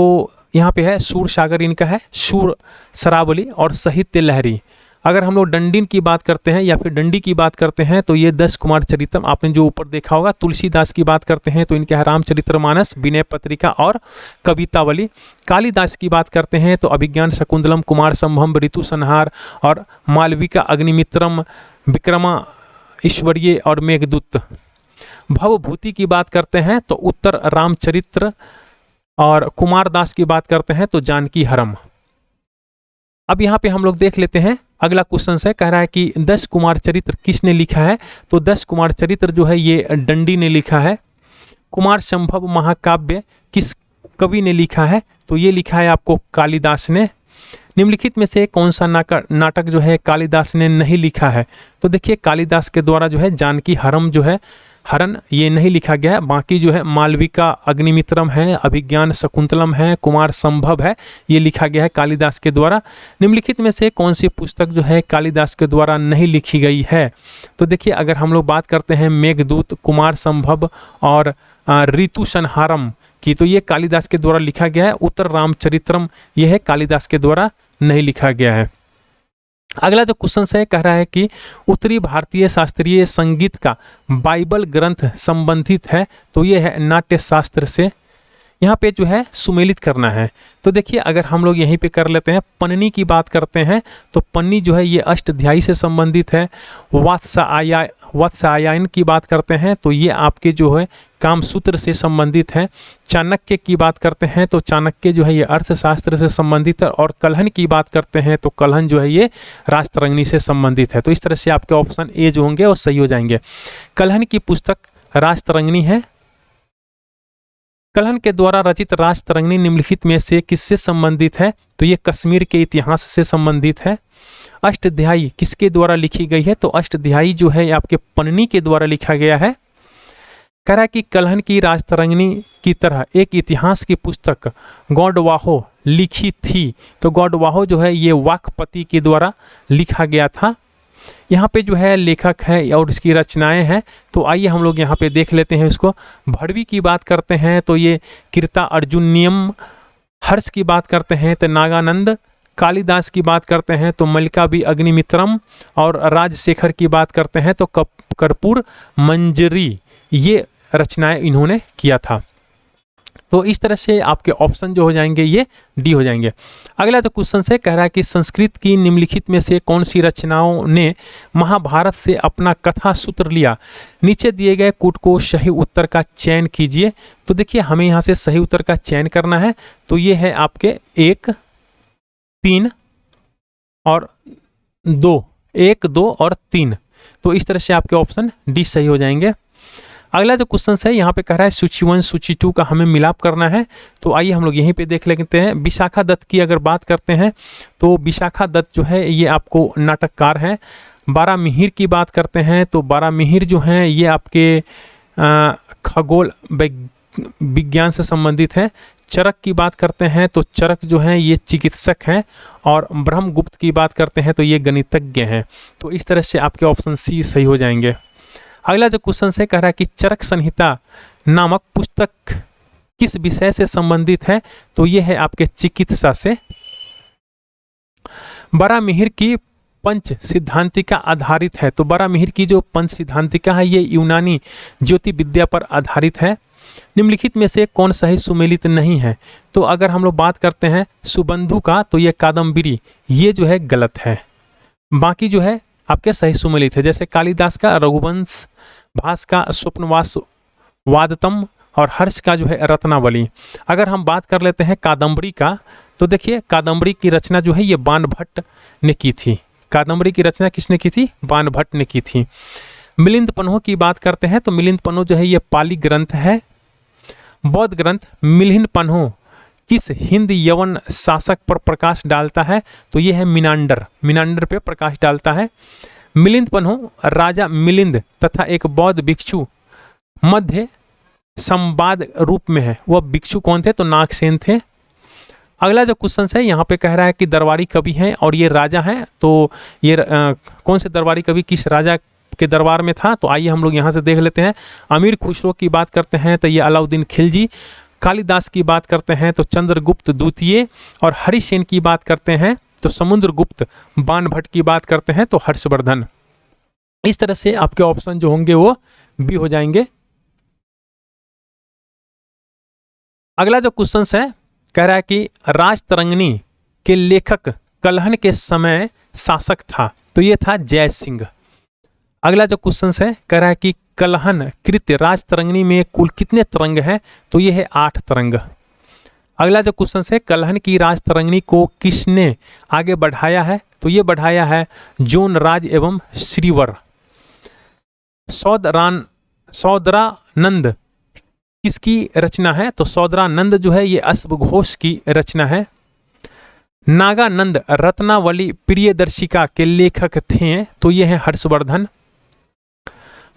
यहाँ पे है सूर सागर इनका है, सूर शरावली और साहित्य लहरी। अगर हम लोग दंडिन की बात करते हैं या फिर डंडी की बात करते हैं तो ये 10 कुमार चरित्रम आपने जो ऊपर देखा होगा। तुलसीदास की बात करते हैं तो इनके है रामचरितमानस, विनय पत्रिका और कवितावली। कालिदास की बात करते हैं तो अभिज्ञान शकुंतलम, कुमार संभव, ऋतु संहार और मालविका अग्निमित्रम, विक्रमा ईश्वरीय और मेघदूत। भवभूति की बात करते हैं तो उत्तर रामचरित्र, और कुमारदास की बात करते हैं तो जानकी हरम। अब यहाँ पे हम लोग देख लेते हैं अगला क्वेश्चन है, कह रहा है कि 10 कुमार चरित्र किसने लिखा है, तो 10 कुमार चरित्र जो है ये डंडी ने लिखा है। कुमार संभव महाकाव्य किस कवि ने लिखा है, तो ये लिखा है आपको कालिदास ने। निम्नलिखित में से कौन सा नाटक जो है कालिदास ने नहीं लिखा है, तो देखिए कालिदास के द्वारा जो है जानकी हरम जो है हरण ये नहीं लिखा गया है। बाकी जो है मालविका अग्निमित्रम है, अभिज्ञान शकुंतलम है, कुमार संभव है, ये लिखा गया है कालिदास के द्वारा। निम्नलिखित में से कौन सी पुस्तक जो है कालिदास के द्वारा नहीं लिखी गई है, तो देखिए अगर हम लोग बात करते हैं मेघदूत, कुमार संभव और ऋतु संहारम की, तो ये कालिदास के द्वारा लिखा गया है। उत्तर रामचरित्रम ये है कालिदास के द्वारा नहीं लिखा गया है। अगला जो क्वेश्चन है कह रहा है कि उत्तरी भारतीय शास्त्रीय संगीत का बाइबल ग्रंथ संबंधित है, तो ये है नाट्य शास्त्र से। यहाँ पे जो है सुमेलित करना है, तो देखिए अगर हम लोग यहीं पे कर लेते हैं। पन्नी की बात करते हैं तो पन्नी जो है ये अष्टाध्यायी से संबंधित है। वात्स्यायन की बात करते हैं तो ये आपके जो है कामसूत्र से संबंधित है। चाणक्य की बात करते हैं तो चाणक्य जो है ये अर्थशास्त्र से संबंधित है। और कल्हन की बात करते हैं तो कल्हन जो है ये राजतरंगिणी से संबंधित है। तो इस तरह से आपके ऑप्शन ए जो होंगे वो सही हो जाएंगे। कल्हन की पुस्तक राजतरंगिणी है। कल्हन के द्वारा रचित राजतरंगिणी निम्नलिखित में से किससे संबंधित है, तो ये कश्मीर के इतिहास से संबंधित है। अष्टाध्यायी किसके द्वारा लिखी गई है, तो अष्टाध्यायी जो है आपके पन्नी के द्वारा लिखा गया है। कह रहा है कि कल्हन की राजतरंगिणी की तरह एक इतिहास की पुस्तक गौडवाहो लिखी थी, तो गौडवाहो जो है ये वाकपति के द्वारा लिखा गया था। यहाँ पे जो है लेखक है और इसकी रचनाएं हैं, तो आइए हम लोग यहाँ पे देख लेते हैं इसको। भड़वी की बात करते हैं तो ये कीर्ता अर्जुनियम। हर्ष की बात करते हैं तो नागानंद। कालिदास की बात करते हैं तो मल्लिकावी अग्निमित्रम। और राजशेखर की बात करते हैं तो कर्पूर मंजरी। ये रचनाएं इन्होंने किया था। तो इस तरह से आपके ऑप्शन जो हो जाएंगे ये डी हो जाएंगे। अगला जो क्वेश्चन से कह रहा है कि संस्कृत की निम्नलिखित में से कौन सी रचनाओं ने महाभारत से अपना कथा सूत्र लिया। नीचे दिए गए कूट को सही उत्तर का चयन कीजिए। तो देखिए हमें यहाँ से सही उत्तर का चयन करना है, तो ये है आपके 1, 3 और 2, 1, 2 और 3। तो इस तरह से आपके ऑप्शन डी सही हो जाएंगे। अगला जो क्वेश्चन है यहाँ पे कह रहा है सूची 1 सूची 2 का हमें मिलाप करना है, तो आइए हम लोग यहीं पे देख लेते हैं। विशाखा दत्त की अगर बात करते हैं तो विशाखा दत्त जो है ये आपको नाटककार हैं। बारामिहिर की बात करते हैं तो बारामिहिर जो हैं ये आपके खगोल विज्ञान से संबंधित है। चरक की बात करते हैं तो चरक जो हैं ये चिकित्सक हैं। और ब्रह्मगुप्त की बात करते हैं तो ये गणितज्ञ हैं। तो इस तरह से आपके ऑप्शन सी सही हो जाएंगे। अगला जो क्वेश्चन से कह रहा है कि चरक संहिता नामक पुस्तक किस विषय से संबंधित है, तो ये है आपके चिकित्सा से। बारामिहिर की पंच सिद्धांतिका आधारित है। तो बारामिहिर की जो पंच सिद्धांतिका है ये यूनानी ज्योति विद्या पर आधारित है। निम्नलिखित में से कौन सही सुमेलित नहीं है? तो अगर हम लोग बात करते हैं सुबंधु का, तो ये कादम्बरी, ये जो है गलत है। बाकी जो है आपके सही सुमेलित है, जैसे कालिदास का रघुवंश, भास का स्वप्नवास वादतम और हर्ष का जो है रत्नावली। अगर हम बात कर लेते हैं कादम्बरी का, तो देखिए कादम्बरी की रचना जो है ये बाणभट्ट ने की थी। कादम्बरी की रचना किसने की थी? बाणभट्ट ने की थी। मिलिंद पन्हो की बात करते हैं तो मिलिंद पन्हो जो है ये पाली ग्रंथ है। बौद्ध ग्रंथ मिलिंद पन्हो किस हिंद यवन शासक पर प्रकाश डालता है? तो ये है मिनांडर, मिनांडर पे प्रकाश डालता है। मिलिंद पन्हो राजा मिलिंद तथा एक बौद्ध भिक्षु मध्य संवाद रूप में है। वह भिक्षु कौन थे? तो नागसेन थे। अगला जो क्वेश्चन है यहाँ पे कह रहा है कि दरबारी कवि हैं और ये राजा हैं, तो ये कौन से दरबारी कवि किस राजा के दरबार में था? तो आइए हम लोग यहाँ से देख लेते हैं। अमीर खुसरो की बात करते हैं तो ये अलाउद्दीन खिलजी। कालिदास की बात करते हैं तो चंद्रगुप्त द्वितीय। और हरिसेन की बात करते हैं तो समुद्रगुप्त। बाणभट्ट की बात करते हैं तो हर्षवर्धन। इस तरह से आपके ऑप्शन जो होंगे वो बी हो जाएंगे। अगला जो क्वेश्चन है कह रहा है कि राजतरंगिणी के लेखक कलहन के समय शासक था, तो ये था जय सिंह। अगला जो क्वेश्चन है कह रहा है कि कलहन कृत्य राजतरंगिणी में कुल कितने तरंग हैं? तो ये है 8 तरंग। अगला जो क्वेश्चन है कलहन की राजतरंगिणी को किसने आगे बढ़ाया है? तो ये बढ़ाया है जोन राज एवं श्रीवर। सौदरानंद किसकी रचना है? तो सौदरानंद जो है ये अश्वघोष की रचना है। नागानंद रत्नावली प्रियदर्शिका के लेखक थे, तो ये है हर्षवर्धन।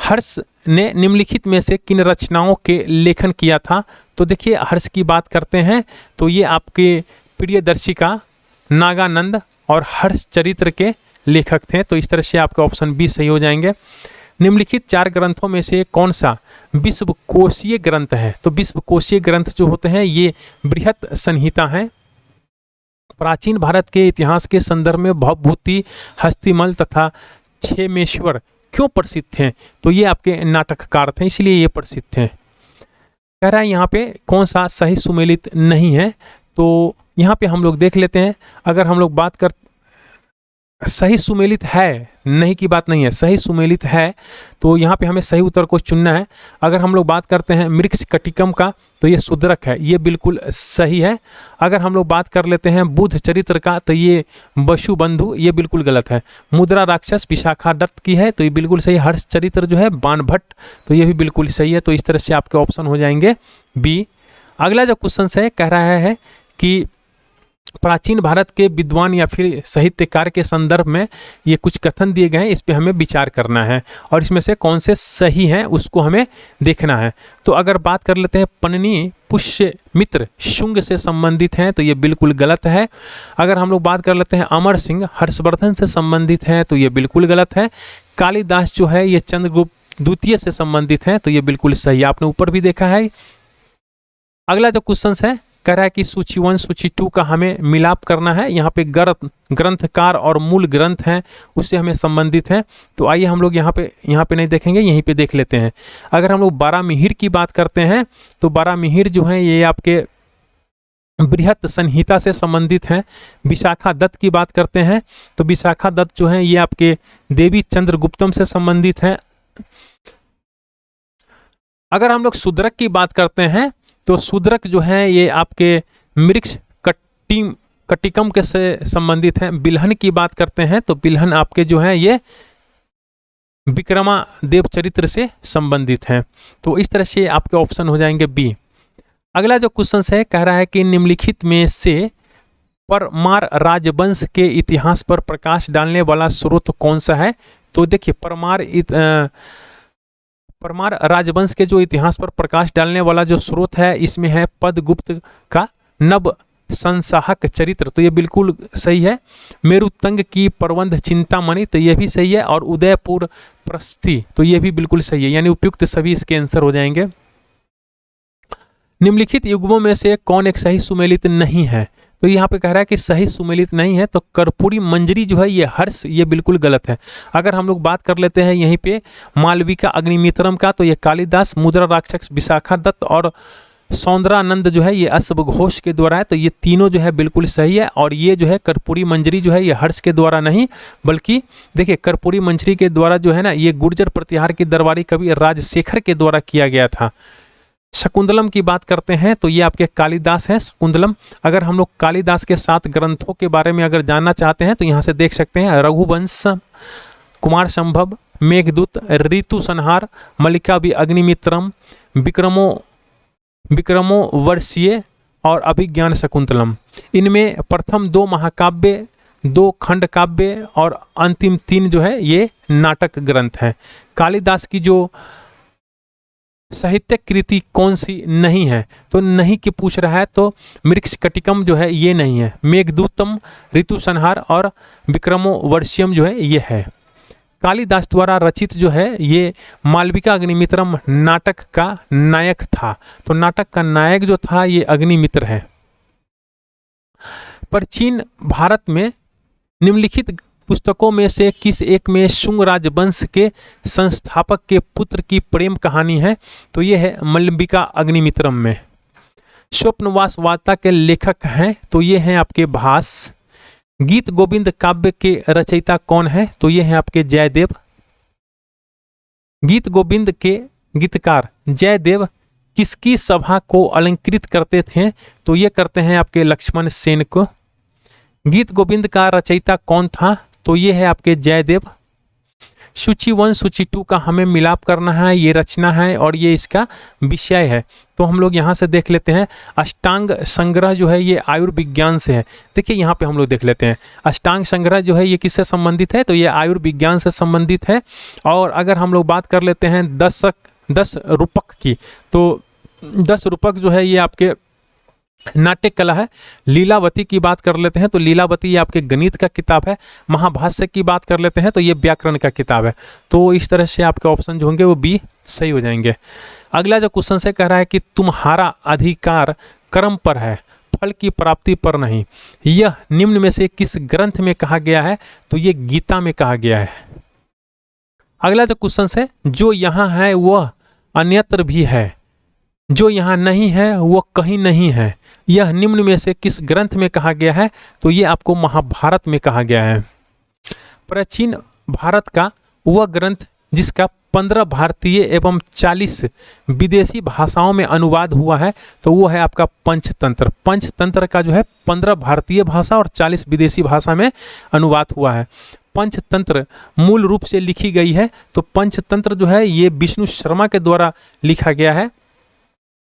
हर्ष ने निम्नलिखित में से किन रचनाओं के लेखन किया था? तो देखिए हर्ष की बात करते हैं तो ये आपके प्रियदर्शिका, नागानंद और हर्ष चरित्र के लेखक थे। तो इस तरह से आपके ऑप्शन बी सही हो जाएंगे। निम्नलिखित 4 ग्रंथों में से कौन सा विश्वकोशीय ग्रंथ है? तो विश्वकोशीय ग्रंथ जो होते हैं ये बृहत संहिता है। प्राचीन भारत के इतिहास के संदर्भ में भवभूति, हस्तिमल तथा क्षेमेश्वर क्यों प्रसिद्ध थे? तो ये आपके नाटककार थे, इसलिए ये प्रसिद्ध थे। कह रहा है यहाँ पे कौन सा सही सुमेलित नहीं है? तो यहाँ पे हम लोग देख लेते हैं। अगर हम लोग बात कर सही सुमेलित है, नहीं की बात नहीं है, सही सुमेलित है, तो यहाँ पे हमें सही उत्तर को चुनना है। अगर हम लोग बात करते हैं मृक्ष कटिकम का, तो ये शूद्रक है, ये बिल्कुल सही है। अगर हम लोग बात कर लेते हैं बुद्ध चरित्र का, तो ये वसुबंधु, ये बिल्कुल गलत है। मुद्रा राक्षस विशाखा दत्त की है, तो ये बिल्कुल सही। हर्ष चरित्र जो है बाणभट्ट, तो ये भी बिल्कुल सही है। तो इस तरह से आपके ऑप्शन हो जाएंगे बी। अगला जो क्वेश्चन है कह रहा है कि प्राचीन भारत के विद्वान या फिर साहित्यकार के संदर्भ में ये कुछ कथन दिए गए हैं, इस पे हमें विचार करना है और इसमें से कौन से सही हैं उसको हमें देखना है। तो अगर बात कर लेते हैं पन्नी पुष्यमित्र शुंग से संबंधित हैं, तो ये बिल्कुल गलत है। अगर हम लोग बात कर लेते हैं अमर सिंह हर्षवर्धन से संबंधित हैं, तो ये बिल्कुल गलत है। कालिदास जो है ये चंद्रगुप्त द्वितीय से संबंधित हैं, तो ये बिल्कुल सही, आपने ऊपर भी देखा है। अगला जो क्वेश्चन है कह रहा है कि सूची 1 सूची 2 का हमें मिलाप करना है। यहाँ पे ग्रंथकार और मूल ग्रंथ हैं उससे हमें संबंधित है। तो आइए हम लोग यहाँ पे नहीं देखेंगे, यहीं पे देख लेते हैं। अगर हम लोग बारामिहिर की बात करते हैं तो बारामिहिर जो है ये आपके बृहत संहिता से संबंधित हैं। विशाखा दत्त की बात करते हैं तो विशाखा दत्त जो है ये आपके देवी चंद्रगुप्तम से संबंधित हैं। अगर हम लोग शूद्रक की बात करते हैं तो शूद्रक जो है ये आपके मृक्ष कटिकम के से संबंधित हैं। बिल्हन की बात करते हैं तो बिल्हन आपके जो है ये विक्रमादेव चरित्र से संबंधित हैं। तो इस तरह से आपके ऑप्शन हो जाएंगे बी। अगला जो क्वेश्चन है कह रहा है कि निम्नलिखित में से परमार राजवंश के इतिहास पर प्रकाश डालने वाला स्रोत कौन सा है? तो देखिए परमार राजवंश के जो इतिहास पर प्रकाश डालने वाला जो स्रोत है इसमें है पद्मगुप्त का नव संसाहक चरित्र, तो ये बिल्कुल सही है। मेरुतंग की प्रबंध चिंतामणि, तो ये भी सही है। और उदयपुर प्रस्थि, तो ये भी बिल्कुल सही है, यानी उपयुक्त सभी इसके आंसर हो जाएंगे। निम्नलिखित युग्मों में से कौन एक सही सुमेलित नहीं है? तो यहाँ पे कह रहा है कि सही सुमेलित नहीं है, तो कर्पूरी मंजरी जो है ये हर्ष, ये बिल्कुल गलत है। अगर हम लोग बात कर लेते हैं यहीं पे मालविका अग्निमित्रम का, तो ये कालिदास, मुद्रा राक्षस विशाखा दत्त और सौंदरानंद जो है ये अश्वघोष के द्वारा है। तो ये तीनों जो है बिल्कुल सही है। और ये जो है कर्पूरी मंजरी जो है ये हर्ष के द्वारा नहीं, बल्कि देखिए कर्पूरी मंजरी के द्वारा जो है ना ये गुर्जर प्रतिहार की दरबारी कवि राजशेखर के द्वारा किया गया था। शकुंतलम की बात करते हैं तो ये आपके कालिदास हैं शकुंतलम। अगर हम लोग कालिदास के 7 ग्रंथों के बारे में अगर जानना चाहते हैं तो यहाँ से देख सकते हैं रघुवंश, कुमार संभव, मेघदूत, ऋतु संहार, मल्लिका अग्निमित्रम, विक्रमो वर्षीय और अभिज्ञान शकुंतलम। इनमें प्रथम 2 महाकाव्य, 2 खंड काव्य और अंतिम 3 जो है ये नाटक ग्रंथ हैं। कालिदास की जो साहित्यिक कृति कौन सी नहीं है, तो नहीं की पूछ रहा है, तो मृक्षकटिकम जो है ये नहीं है। मेघदूतम, ऋतु संहार और विक्रमो वर्षीयम जो है ये है। कालिदास द्वारा रचित जो है ये मालविका अग्निमित्रम नाटक का नायक था। तो नाटक का नायक जो था ये अग्निमित्र है। प्राचीन भारत में निम्नलिखित पुस्तकों में से किस एक में शुंग राजवंश के संस्थापक के पुत्र की प्रेम कहानी है? तो ये है मालविका अग्निमित्रम में। स्वप्नवास वार्ता के लेखक हैं तो ये हैं आपके भास। गीत गोविंद काव्य के रचयिता कौन है? तो ये हैं आपके जयदेव। गीत गोविंद के गीतकार जयदेव किसकी सभा को अलंकृत करते थे? तो ये करते हैं आपके लक्ष्मण सेन को। गीत गोविंद का रचयिता कौन था? तो ये है आपके जयदेव। सूची 1 सूची 2 का हमें मिलाप करना है, ये रचना है और ये इसका विषय है। तो हम लोग यहाँ से देख लेते हैं अष्टांग संग्रह जो है ये आयुर्विज्ञान से है। देखिए यहाँ पे हम लोग देख लेते हैं अष्टांग संग्रह जो है ये किससे संबंधित है? तो ये आयुर्विज्ञान से संबंधित है। और अगर हम लोग बात कर लेते हैं 10 रूपक की, तो 10 रूपक जो है ये आपके नाट्य कला है। लीलावती की बात कर लेते हैं तो लीलावती ये आपके गणित का किताब है। महाभाष्य की बात कर लेते हैं तो ये व्याकरण का किताब है। तो इस तरह से आपके ऑप्शन जो होंगे वो बी सही हो जाएंगे। अगला जो क्वेश्चन से कह रहा है कि तुम्हारा अधिकार कर्म पर है, फल की प्राप्ति पर नहीं, यह निम्न में से किस ग्रंथ में कहा गया है? तो ये गीता में कहा गया है। अगला जो क्वेश्चन है, जो यहाँ है वह अन्यत्र भी है, जो यहाँ नहीं है वो कहीं नहीं है, यह निम्न में से किस ग्रंथ में कहा गया है? तो ये आपको महाभारत में कहा गया है। प्राचीन भारत का वह ग्रंथ जिसका 15 भारतीय एवं 40 विदेशी भाषाओं में अनुवाद हुआ है तो वो है आपका पंचतंत्र। पंचतंत्र का जो है 15 भारतीय भाषा और 40 विदेशी भाषा में अनुवाद हुआ है। पंचतंत्र मूल रूप से लिखी गई है, तो पंचतंत्र जो है ये विष्णु शर्मा के द्वारा लिखा गया है।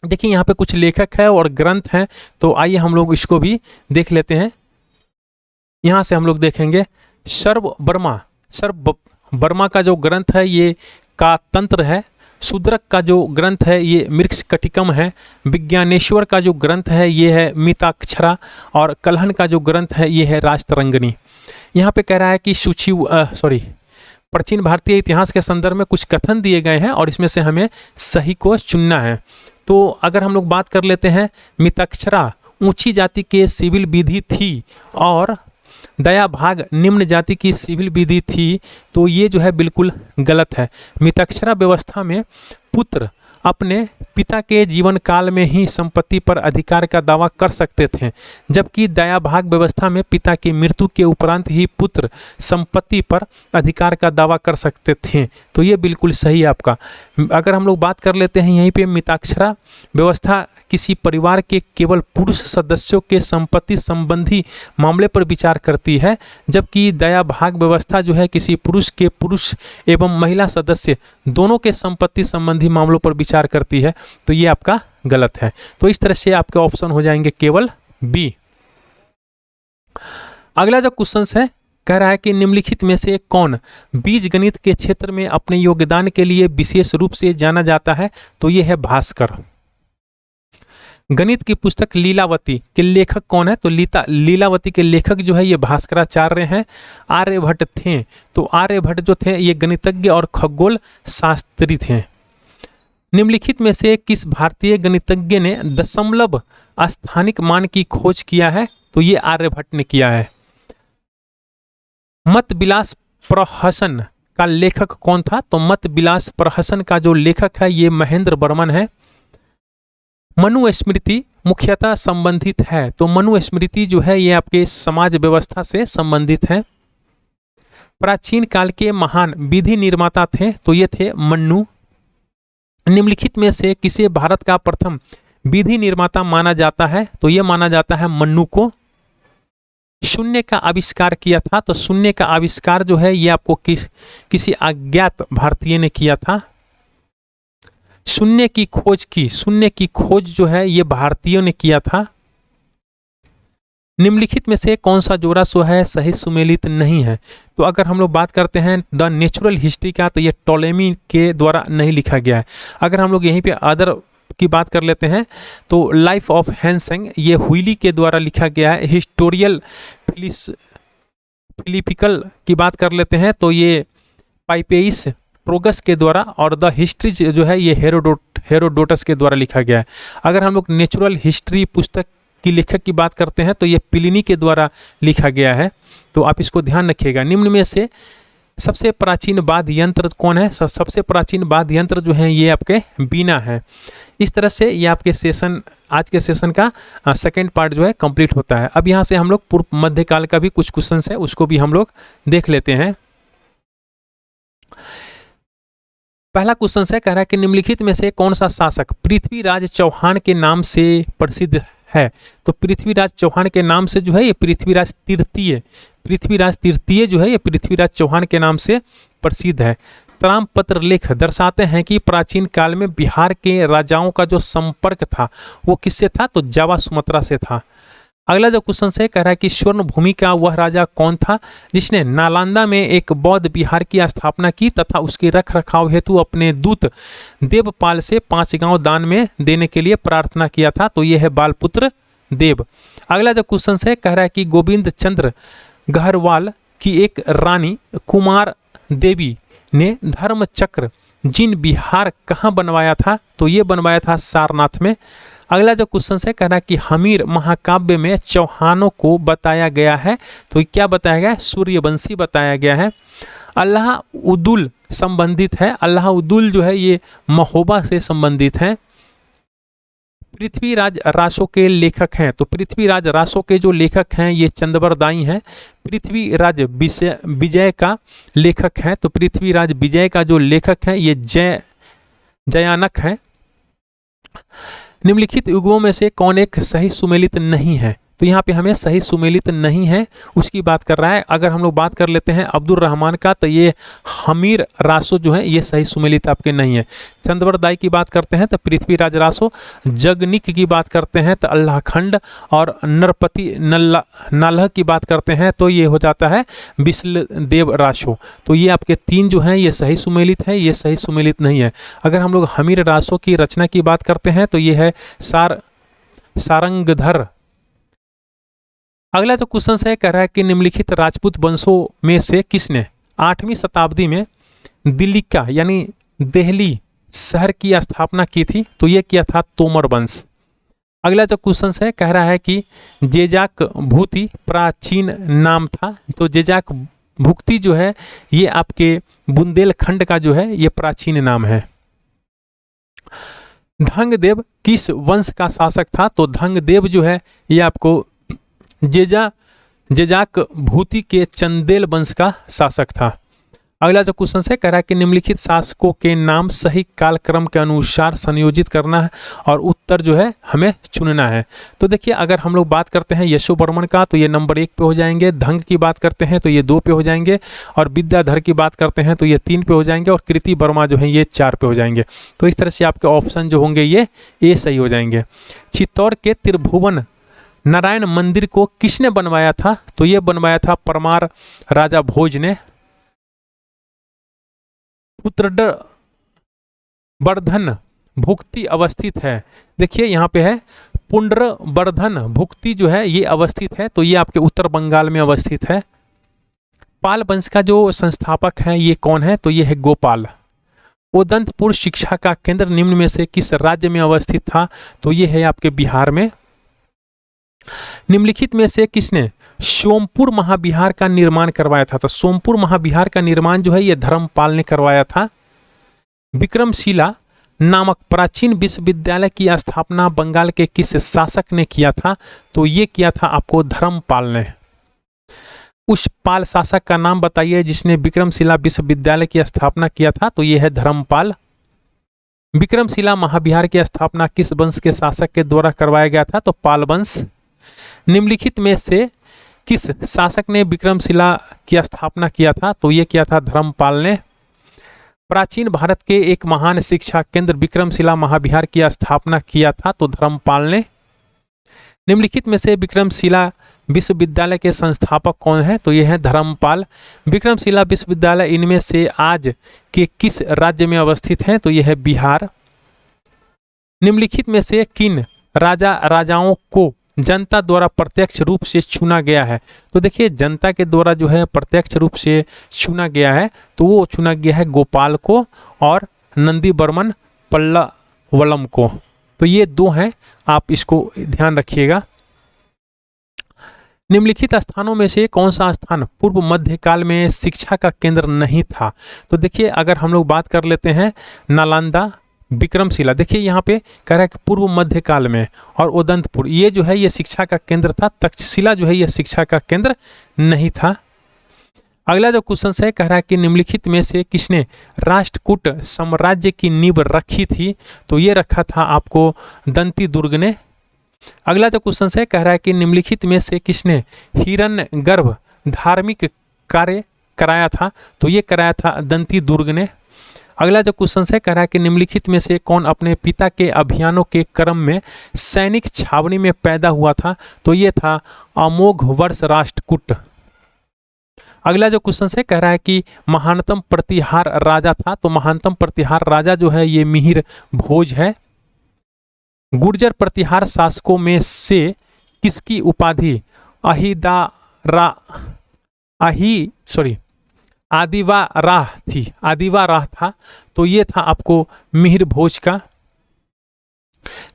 देखिए यहाँ पे कुछ लेखक है और ग्रंथ हैं, तो आइए हम लोग इसको भी देख लेते हैं। यहाँ से हम लोग देखेंगे सर्व वर्मा का जो ग्रंथ है ये का तंत्र है। शूद्रक का जो ग्रंथ है ये मृक्षकटिकम है। विज्ञानेश्वर का जो ग्रंथ है ये है मिताक्षरा और कल्हन का जो ग्रंथ है ये है राजतरंगिणी। यहाँ पे कह रहा है कि प्राचीन भारतीय इतिहास के संदर्भ में कुछ कथन दिए गए हैं और इसमें से हमें सही को चुनना है। तो अगर हम लोग बात कर लेते हैं, मिताक्षरा ऊंची जाति के सिविल विधि थी और दया भाग निम्न जाति की सिविल विधि थी, तो ये जो है बिल्कुल गलत है। मिताक्षरा व्यवस्था में पुत्र अपने पिता के जीवन काल में ही संपत्ति पर अधिकार का दावा कर सकते थे, जबकि दया भाग व्यवस्था में पिता की मृत्यु के उपरांत ही पुत्र संपत्ति पर अधिकार का दावा कर सकते थे। तो ये बिल्कुल सही है आपका। अगर हम लोग बात कर लेते हैं यहीं पे, मिताक्षरा व्यवस्था किसी परिवार के केवल पुरुष सदस्यों के संपत्ति संबंधी मामले पर विचार करती है, जबकि दया भाग व्यवस्था जो है किसी पुरुष एवं महिला सदस्य दोनों के संपत्ति संबंधी मामलों पर विचार करती है। तो ये आपका गलत है। तो इस तरह से आपके ऑप्शन हो जाएंगे केवल बी। अगला जो क्वेश्चन है कह रहा है कि निम्नलिखित में से कौन बीज गणित के क्षेत्र में अपने योगदान के लिए विशेष रूप से जाना जाता है? तो ये है भास्कर। गणित की पुस्तक लीलावती के लेखक कौन है? तो लीलावती के लेखक जो है ये भास्कराचार्य हैं। आर्यभट्ट थे, तो आर्यभट्ट जो थे ये गणितज्ञ और खगोल शास्त्री थे। निम्नलिखित में से किस भारतीय गणितज्ञ ने दशमलव स्थानिक मान की खोज किया है? तो ये आर्यभट्ट ने किया है। मत विलास प्रहसन का लेखक कौन था? तो मत विलास प्रहसन का जो लेखक है ये महेंद्र वर्मन है। मनुस्मृति मुख्यतः संबंधित है, तो मनुस्मृति जो है ये आपके समाज व्यवस्था से संबंधित है। प्राचीन काल के महान विधि निर्माता थे, तो ये थे मन्नु। निम्नलिखित में से किसे भारत का प्रथम विधि निर्माता माना जाता है? तो ये माना जाता है मन्नु को। शून्य का आविष्कार किया था, तो शून्य का आविष्कार जो है ये आपको किसी अज्ञात भारतीय ने किया था। शून्य की खोज जो है ये भारतीयों ने किया था। निम्नलिखित में से कौन सा जोड़ा सो है सही सुमेलित नहीं है? तो अगर हम लोग बात करते हैं द नेचुरल हिस्ट्री का, तो ये टॉलेमी के द्वारा नहीं लिखा गया है। अगर हम लोग यहीं पे अदर की बात कर लेते हैं तो लाइफ ऑफ हैंसेंग ये हुइली के द्वारा लिखा गया है। हिस्टोरियल फिलिपिकल की बात कर लेते हैं तो ये पाइपेइस प्रोगस के द्वारा, और द हिस्ट्री जो है ये हेरोडोटस के द्वारा लिखा गया है। अगर हम लोग नेचुरल हिस्ट्री पुस्तक की लेखक की बात करते हैं तो ये प्लिनी के द्वारा लिखा गया है, तो आप इसको ध्यान रखिएगा। निम्न में से सबसे प्राचीन वाद्य यंत्र कौन है? सबसे प्राचीन वाद्य यंत्र जो है ये आपके बीना है। इस तरह से ये आपके सेशन, आज के सेशन का सेकेंड पार्ट जो है कंप्लीट होता है। अब यहाँ से हम लोग पूर्व मध्यकाल का भी कुछ क्वेश्चन है उसको भी हम लोग देख लेते हैं। पहला क्वेश्चन है, कह रहा है कि निम्नलिखित में से कौन सा शासक पृथ्वीराज चौहान के नाम से प्रसिद्ध है? तो पृथ्वीराज चौहान के नाम से जो है ये पृथ्वीराज तृतीय जो है ये पृथ्वीराज चौहान के नाम से प्रसिद्ध है। ताम्रपत्र लेख दर्शाते हैं कि प्राचीन काल में बिहार के राजाओं का जो संपर्क था वो किससे था? तो जावा सुमत्रा से था। अगला जो क्वेश्चन है, कह रहा है कि स्वर्ण भूमि का वह राजा कौन था जिसने नालंदा में एक बौद्ध विहार की स्थापना की तथा उसके रख रखाव हेतु अपने दूत देवपाल से 5 गांव दान में देने के लिए प्रार्थना किया था? तो यह है बालपुत्र देव। अगला जो क्वेश्चन है, कह रहा है कि गोविंद चंद्र गहरवाल की एक रानी कुमार देवी ने धर्म चक्र जिन विहार कहाँ बनवाया था? तो ये बनवाया था सारनाथ में। अगला जो क्वेश्चन है, कह रहा है कि हमीर महाकाव्य में चौहानों को बताया गया है, तो क्या बताया गया है? सूर्यवंशी बताया गया है। अल्लाह उदुल संबंधित है, अल्लाह उदुल जो है ये महोबा से संबंधित है। पृथ्वीराज रासो के लेखक हैं, तो पृथ्वीराज रासो के जो लेखक हैं ये चंद्रबरदाई हैं। पृथ्वीराज विजय का लेखक है, तो पृथ्वीराज विजय का जो लेखक है ये जयानक है। निम्नलिखित युगों में से कौन एक सही सुमेलित नहीं है? तो यहाँ पे हमें सही सुमेलित नहीं है उसकी बात कर रहा है। अगर हम लोग बात कर लेते हैं अब्दुल रहमान का, तो ये हमीर रासो जो है ये सही सुमेलित आपके नहीं है। चंद्रबरदाई की बात करते हैं तो पृथ्वीराज रासो, जगनिक की बात करते हैं तो अल्लाहखंड, और नरपति नालह की बात करते हैं तो ये हो जाता है विश्लदेव रासो। तो ये आपके 3 जो हैं ये सही सुमेलित है, ये सही सुमेलित नहीं है। अगर हम लोग हमीर रासो की रचना की बात करते हैं तो ये है सारंगधर। अगला जो क्वेश्चन है, कह रहा है कि निम्नलिखित राजपूत वंशों में से किसने 8वीं शताब्दी में दिल्ली का यानी दिल्ली शहर की स्थापना की थी? तो ये किया था तोमर वंश। अगला जो क्वेश्चन है, कह रहा है कि जेजाक भूति प्राचीन नाम था, तो जेजाक भुक्ति जो है ये आपके बुंदेलखंड का जो है ये प्राचीन नाम है। धंगदेव किस वंश का शासक था? तो धंगदेव जो है ये आपको जेजाक भूति के चंदेल वंश का शासक था। अगला जो क्वेश्चन है, कह रहा है कि निम्नलिखित शासकों के नाम सही कालक्रम के अनुसार संयोजित करना है और उत्तर जो है हमें चुनना है। तो देखिए, अगर हम लोग बात करते हैं यशोवर्मन का तो ये नंबर 1 पे हो जाएंगे, धंग की बात करते हैं तो ये 2 पे हो जाएंगे, और विद्याधर की बात करते हैं तो ये 3 पे हो जाएंगे, और कृति वर्मा जो है ये 4 पे हो जाएंगे। तो इस तरह से आपके ऑप्शन जो होंगे ये ए सही हो जाएंगे। चित्तौड़ के त्रिभुवन नारायण मंदिर को किसने बनवाया था? तो ये बनवाया था परमार राजा भोज ने। पुंड्रवर्धन भुक्ति अवस्थित है, देखिए यहाँ पे है पुंड्रवर्धन भुक्ति जो है ये अवस्थित है, तो ये आपके उत्तर बंगाल में अवस्थित है। पाल वंश का जो संस्थापक है ये कौन है? तो ये है गोपाल। उदंतपुर शिक्षा का केंद्र निम्न में से किस राज्य में अवस्थित था? तो ये है आपके बिहार में। निम्नलिखित में से किसने सोमपुर महाविहार का निर्माण करवाया था? तो सोमपुर महाविहार का निर्माण जो है ये धर्मपाल ने करवाया था। विक्रमशिला नामक प्राचीन विश्वविद्यालय की स्थापना बंगाल के किस शासक ने किया था? तो ये किया था आपको धर्मपाल ने। उस पाल शासक का नाम बताइए जिसने विक्रमशिला विश्वविद्यालय की स्थापना किया था? तो ये है धर्मपाल। विक्रमशिला महाविहार की स्थापना किस वंश के शासक के द्वारा करवाया गया था? तो पाल वंश। निम्नलिखित में से किस शासक ने विक्रमशिला की स्थापना किया था? तो ये किया था धर्मपाल ने। प्राचीन भारत के एक महान शिक्षा केंद्र विक्रमशिला महाविहार की स्थापना किया था? तो धर्मपाल ने। निम्नलिखित में से विक्रमशिला विश्वविद्यालय के संस्थापक कौन है? तो ये है धर्मपाल। विक्रमशिला विश्वविद्यालय इनमें से आज के किस राज्य में अवस्थित है? तो ये है बिहार। निम्नलिखित में से किन राजाओं को जनता द्वारा प्रत्यक्ष रूप से चुना गया है? तो देखिए जनता के द्वारा जो है प्रत्यक्ष रूप से चुना गया है, तो वो चुना गया है गोपाल को और नंदी बर्मन पल्लवलम को। तो ये दो हैं, आप इसको ध्यान रखिएगा। निम्नलिखित स्थानों में से कौन सा स्थान पूर्व मध्यकाल में शिक्षा का केंद्र नहीं था? तो देखिए अगर हम लोग बात कर लेते हैं नालंदा, विक्रमशिला, देखिए यहाँ पे कह रहा है कि पूर्व मध्यकाल में, और उदंतपुर ये जो है ये शिक्षा का केंद्र था। तक्षशिला जो है ये शिक्षा का केंद्र नहीं था। अगला जो क्वेश्चन है कह रहा है कि निम्नलिखित में से किसने राष्ट्रकूट साम्राज्य की नींव रखी थी? तो ये रखा था आपको दंती दुर्ग ने। अगला जो क्वेश्चन है कह रहा है कि निम्नलिखित में से किसने हिरण्यगर्भ धार्मिक कार्य कराया था? तो ये कराया था दंती दुर्ग ने। अगला जो क्वेश्चन है कह रहा है कि निम्नलिखित में से कौन अपने पिता के अभियानों के क्रम में सैनिक छावनी में पैदा हुआ था? तो ये था अमोघवर्ष राष्ट्रकूट। अगला जो क्वेश्चन है कह रहा है कि महानतम प्रतिहार राजा था? तो महानतम प्रतिहार राजा जो है ये मिहिर भोज है। गुर्जर प्रतिहार शासकों में से किसकी उपाधि आदिवाराह थी? आदिवाराह था, तो ये था आपको मिहिर भोज का।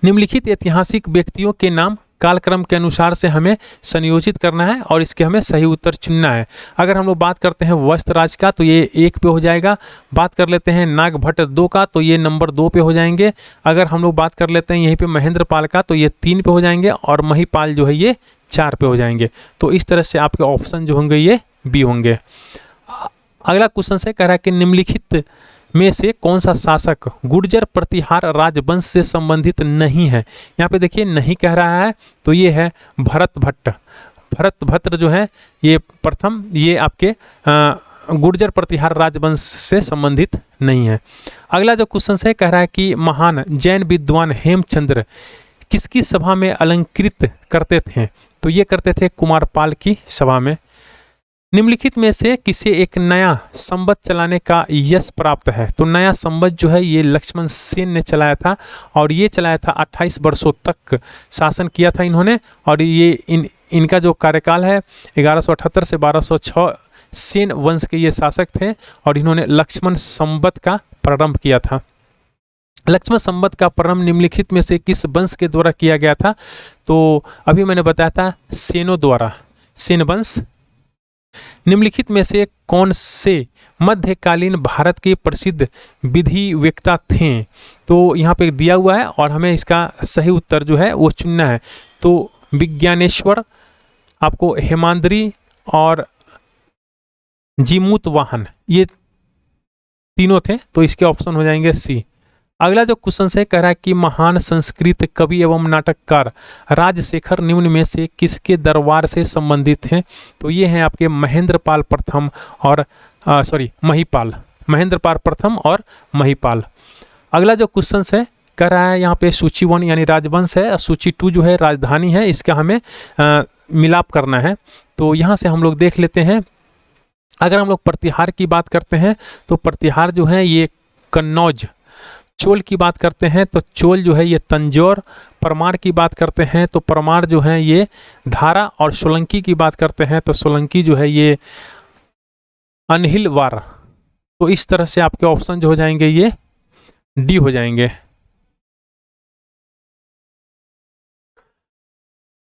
निम्नलिखित ऐतिहासिक व्यक्तियों के नाम कालक्रम के अनुसार से हमें संयोजित करना है और इसके हमें सही उत्तर चुनना है। अगर हम लोग बात करते हैं वस्त्रराज का तो ये 1 पे हो जाएगा। बात कर लेते हैं नागभट्ट 2 का तो ये नंबर 2 पे हो जाएंगे। अगर हम लोग बात कर लेते हैं यहीं पे महेंद्रपाल का तो ये 3 पे हो जाएंगे और महिपाल जो है ये 4 पे हो जाएंगे। तो इस तरह से आपके ऑप्शन जो होंगे ये बी होंगे। अगला क्वेश्चन से कह रहा है कि निम्नलिखित में से कौन सा शासक गुर्जर प्रतिहार राजवंश से संबंधित नहीं है? यहाँ पे देखिए नहीं कह रहा है, तो ये है भरत भट्ट। भरत भट्ट जो है ये प्रथम, ये आपके गुर्जर प्रतिहार राजवंश से संबंधित नहीं है। अगला जो क्वेश्चन है कह रहा है कि महान जैन विद्वान हेमचंद्र किसकी सभा में अलंकृत करते थे? तो ये करते थे कुमारपाल की सभा में। निम्नलिखित में से किसे एक नया संवत चलाने का यश प्राप्त है? तो नया संवत जो है ये लक्ष्मण सेन ने चलाया था और ये चलाया था 28 वर्षों तक शासन किया था इन्होंने। और ये इनका जो कार्यकाल है 1178 से 1206 सेन वंश के ये शासक थे और इन्होंने लक्ष्मण संवत का प्रारंभ किया था। लक्ष्मण संवत का प्रारंभ निम्नलिखित में से किस वंश के द्वारा किया गया था? तो अभी मैंने बताया था सेनों द्वारा, सेन वंश। निम्नलिखित में से कौन से मध्यकालीन भारत के प्रसिद्ध विधिवेत्ता थे? तो यहाँ पे दिया हुआ है और हमें इसका सही उत्तर जो है वो चुनना है। तो विज्ञानेश्वर, आपको हेमाद्रि और जीमूत वाहन, ये तीनों थे, तो इसके ऑप्शन हो जाएंगे सी। अगला जो क्वेश्चन है कह रहा है कि महान संस्कृत कवि एवं नाटककार राजशेखर निम्न में से किसके दरबार से संबंधित हैं? तो ये हैं आपके महेंद्रपाल प्रथम और महिपाल, महेंद्रपाल प्रथम और महिपाल। अगला जो क्वेश्चन है कह रहा है यहाँ पे सूची 1 यानी राजवंश है और सूची 2 जो है राजधानी है, इसका हमें मिलाप करना है। तो यहाँ से हम लोग देख लेते हैं। अगर हम लोग प्रतिहार की बात करते हैं तो प्रतिहार जो है ये कन्नौज। चोल की बात करते हैं तो चोल जो है ये तंजौर। परमार की बात करते हैं तो परमार जो है ये धारा। और सोलंकी की बात करते हैं तो सोलंकी जो है ये अनहिलवार। तो इस तरह से आपके ऑप्शन जो हो जाएंगे ये डी हो जाएंगे।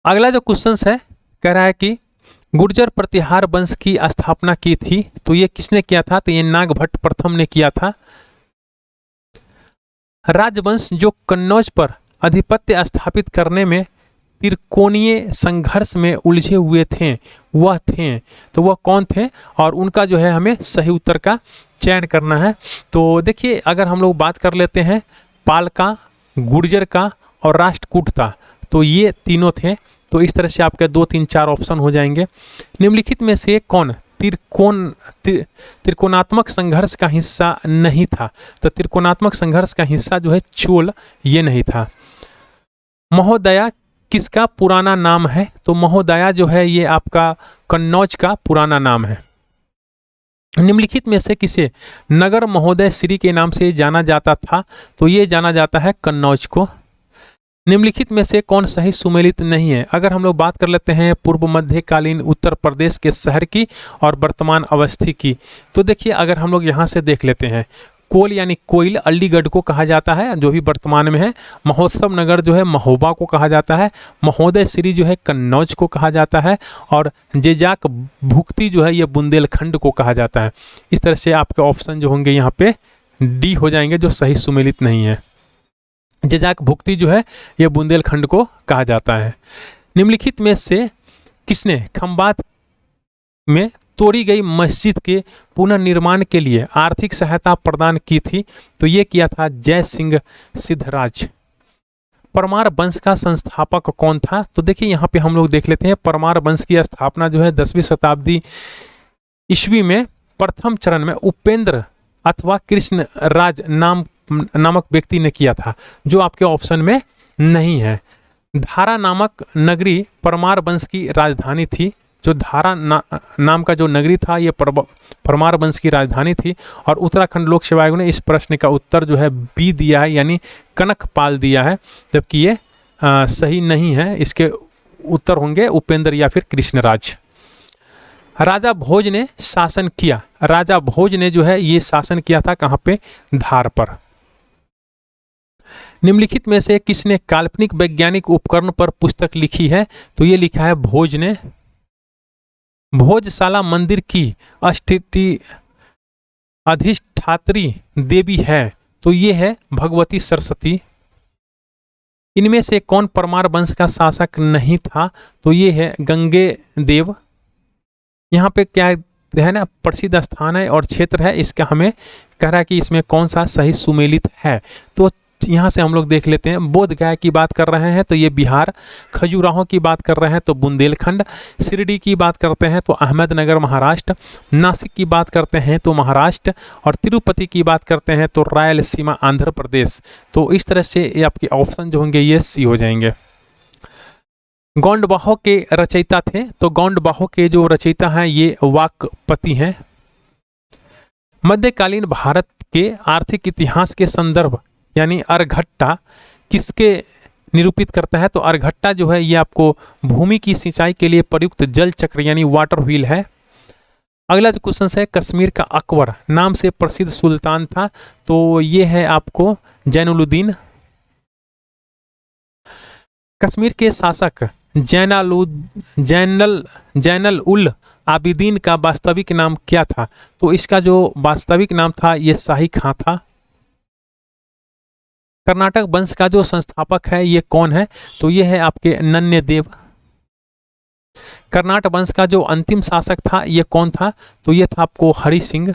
अगला जो क्वेश्चन है कह रहा है कि गुर्जर प्रतिहार वंश की स्थापना की थी, तो ये किसने किया था? तो ये नागभट्ट प्रथम ने किया था। राजवंश जो कन्नौज पर आधिपत्य स्थापित करने में त्रिकोणीय संघर्ष में उलझे हुए थे, वह थे, तो वह कौन थे? और उनका जो है हमें सही उत्तर का चयन करना है। तो देखिए, अगर हम लोग बात कर लेते हैं पाल का, गुर्जर का और राष्ट्रकूट का, तो ये तीनों थे। तो इस तरह से आपके 2, 3, 4 ऑप्शन हो जाएंगे। निम्नलिखित में से कौन त्रिकोणात्मक संघर्ष का हिस्सा नहीं था? तो त्रिकोणात्मक संघर्ष का हिस्सा जो है चोल, ये नहीं था। महोदया किसका पुराना नाम है? तो महोदया जो है ये आपका कन्नौज का पुराना नाम है। निम्नलिखित में से किसे नगर महोदय श्री के नाम से जाना जाता था? तो ये जाना जाता है कन्नौज को। निम्नलिखित में से कौन सही सुमेलित नहीं है? अगर हम लोग बात कर लेते हैं पूर्व मध्यकालीन उत्तर प्रदेश के शहर की और वर्तमान अवस्थी की, तो देखिए अगर हम लोग यहाँ से देख लेते हैं, कोल यानी कोयल अलीगढ़ को कहा जाता है जो भी वर्तमान में है। महोत्सव नगर जो है महोबा को कहा जाता है। महोदय श्री जो है कन्नौज को कहा जाता है। और जेजाक भुक्ति जो है ये बुंदेलखंड को कहा जाता है। इस तरह से आपके ऑप्शन जो होंगे यहाँ पे डी हो जाएंगे जो सही सुमेलित नहीं है। जेजाक भुक्ति जो है ये बुंदेलखंड को कहा जाता है। निम्नलिखित में से किसने खंबात में तोड़ी गई मस्जिद के पुनर्निर्माण के लिए आर्थिक सहायता प्रदान की थी? तो ये किया था जय सिंह सिद्धराज। परमार वंश का संस्थापक कौन था? तो देखिए यहाँ पे हम लोग देख लेते हैं, परमार वंश की स्थापना जो है 10वीं शताब्दी ईस्वी में प्रथम चरण में उपेंद्र अथवा कृष्ण राज नामक व्यक्ति ने किया था, जो आपके ऑप्शन में नहीं है। धारा नामक नगरी परमार वंश की राजधानी थी। जो धारा नाम का जो नगरी था ये परमार वंश की राजधानी थी। और उत्तराखंड लोक सेवा आयोग ने इस प्रश्न का उत्तर जो है बी दिया है, यानी कनकपाल दिया है, जबकि ये सही नहीं है। इसके उत्तर होंगे उपेंद्र या फिर कृष्णराज। राजा भोज ने शासन किया। राजा भोज ने जो है ये शासन किया था कहाँ पे? धार पर। निम्नलिखित में से किसने काल्पनिक वैज्ञानिक उपकरण पर पुस्तक लिखी है? तो ये लिखा है भोज ने। भोजशाला मंदिर की अधिष्ठात्री देवी है, तो ये है भगवती सरस्वती। इनमें से कौन परमार वंश का शासक नहीं था? तो ये है गंगे देव। यहाँ पे क्या है ना, प्रसिद्ध स्थान है और क्षेत्र है, इसका हमें कह रहा है कि इसमें कौन सा सही सुमेलित है। तो यहाँ से हम लोग देख लेते हैं, बोध गया की बात कर रहे हैं तो ये बिहार, खजुराहो की बात कर रहे हैं तो बुंदेलखंड, शिरडी की बात करते हैं तो अहमदनगर महाराष्ट्र, नासिक की बात करते हैं तो महाराष्ट्र, और तिरुपति की बात करते हैं तो रायलसीमा आंध्र प्रदेश। तो इस तरह से ये आपके ऑप्शन जो होंगे ये सी हो जाएंगे। गौंडबाहो के रचयिता थे, तो गौंडबाहो के जो रचयिता हैं ये वाकपति हैं। मध्यकालीन भारत के आर्थिक इतिहास के संदर्भ यानी अर्घट्टा किसके निरूपित करता है? तो अर्घट्टा जो है ये आपको भूमि की सिंचाई के लिए प्रयुक्त जल चक्र यानी वाटर व्हील है। अगला जो क्वेश्चन है, कश्मीर का अकबर नाम से प्रसिद्ध सुल्तान था, तो ये है आपको जैनुलुद्दीन। कश्मीर के शासक जैनल उल आबिदीन का वास्तविक नाम क्या था? तो इसका जो वास्तविक नाम था ये शाही खां था। कर्नाटक वंश का जो संस्थापक है ये कौन है? तो ये है आपके नन्यदेव। कर्नाटक वंश का जो अंतिम शासक था ये कौन था? तो ये था आपको हरि सिंह।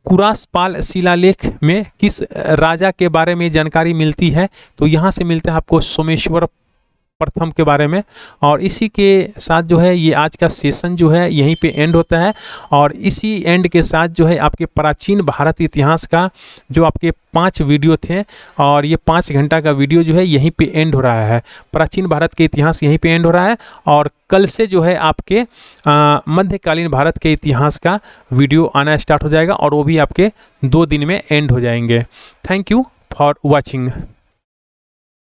कुरासपाल शिलालेख में किस राजा के बारे में जानकारी मिलती है? तो यहाँ से मिलता है आपको सोमेश्वर प्रथम के बारे में। और इसी के साथ जो है ये आज का सेशन जो है यहीं पे एंड होता है। और इसी एंड के साथ जो है आपके प्राचीन भारत इतिहास का जो आपके 5 वीडियो थे, और ये 5 घंटा का वीडियो जो है यहीं पे एंड हो रहा है। प्राचीन भारत के इतिहास यहीं पे एंड हो रहा है। और कल से जो है आपके मध्यकालीन भारत के इतिहास का वीडियो आना स्टार्ट हो जाएगा, और वो भी आपके 2 दिन में एंड हो जाएंगे। Thank you for watching.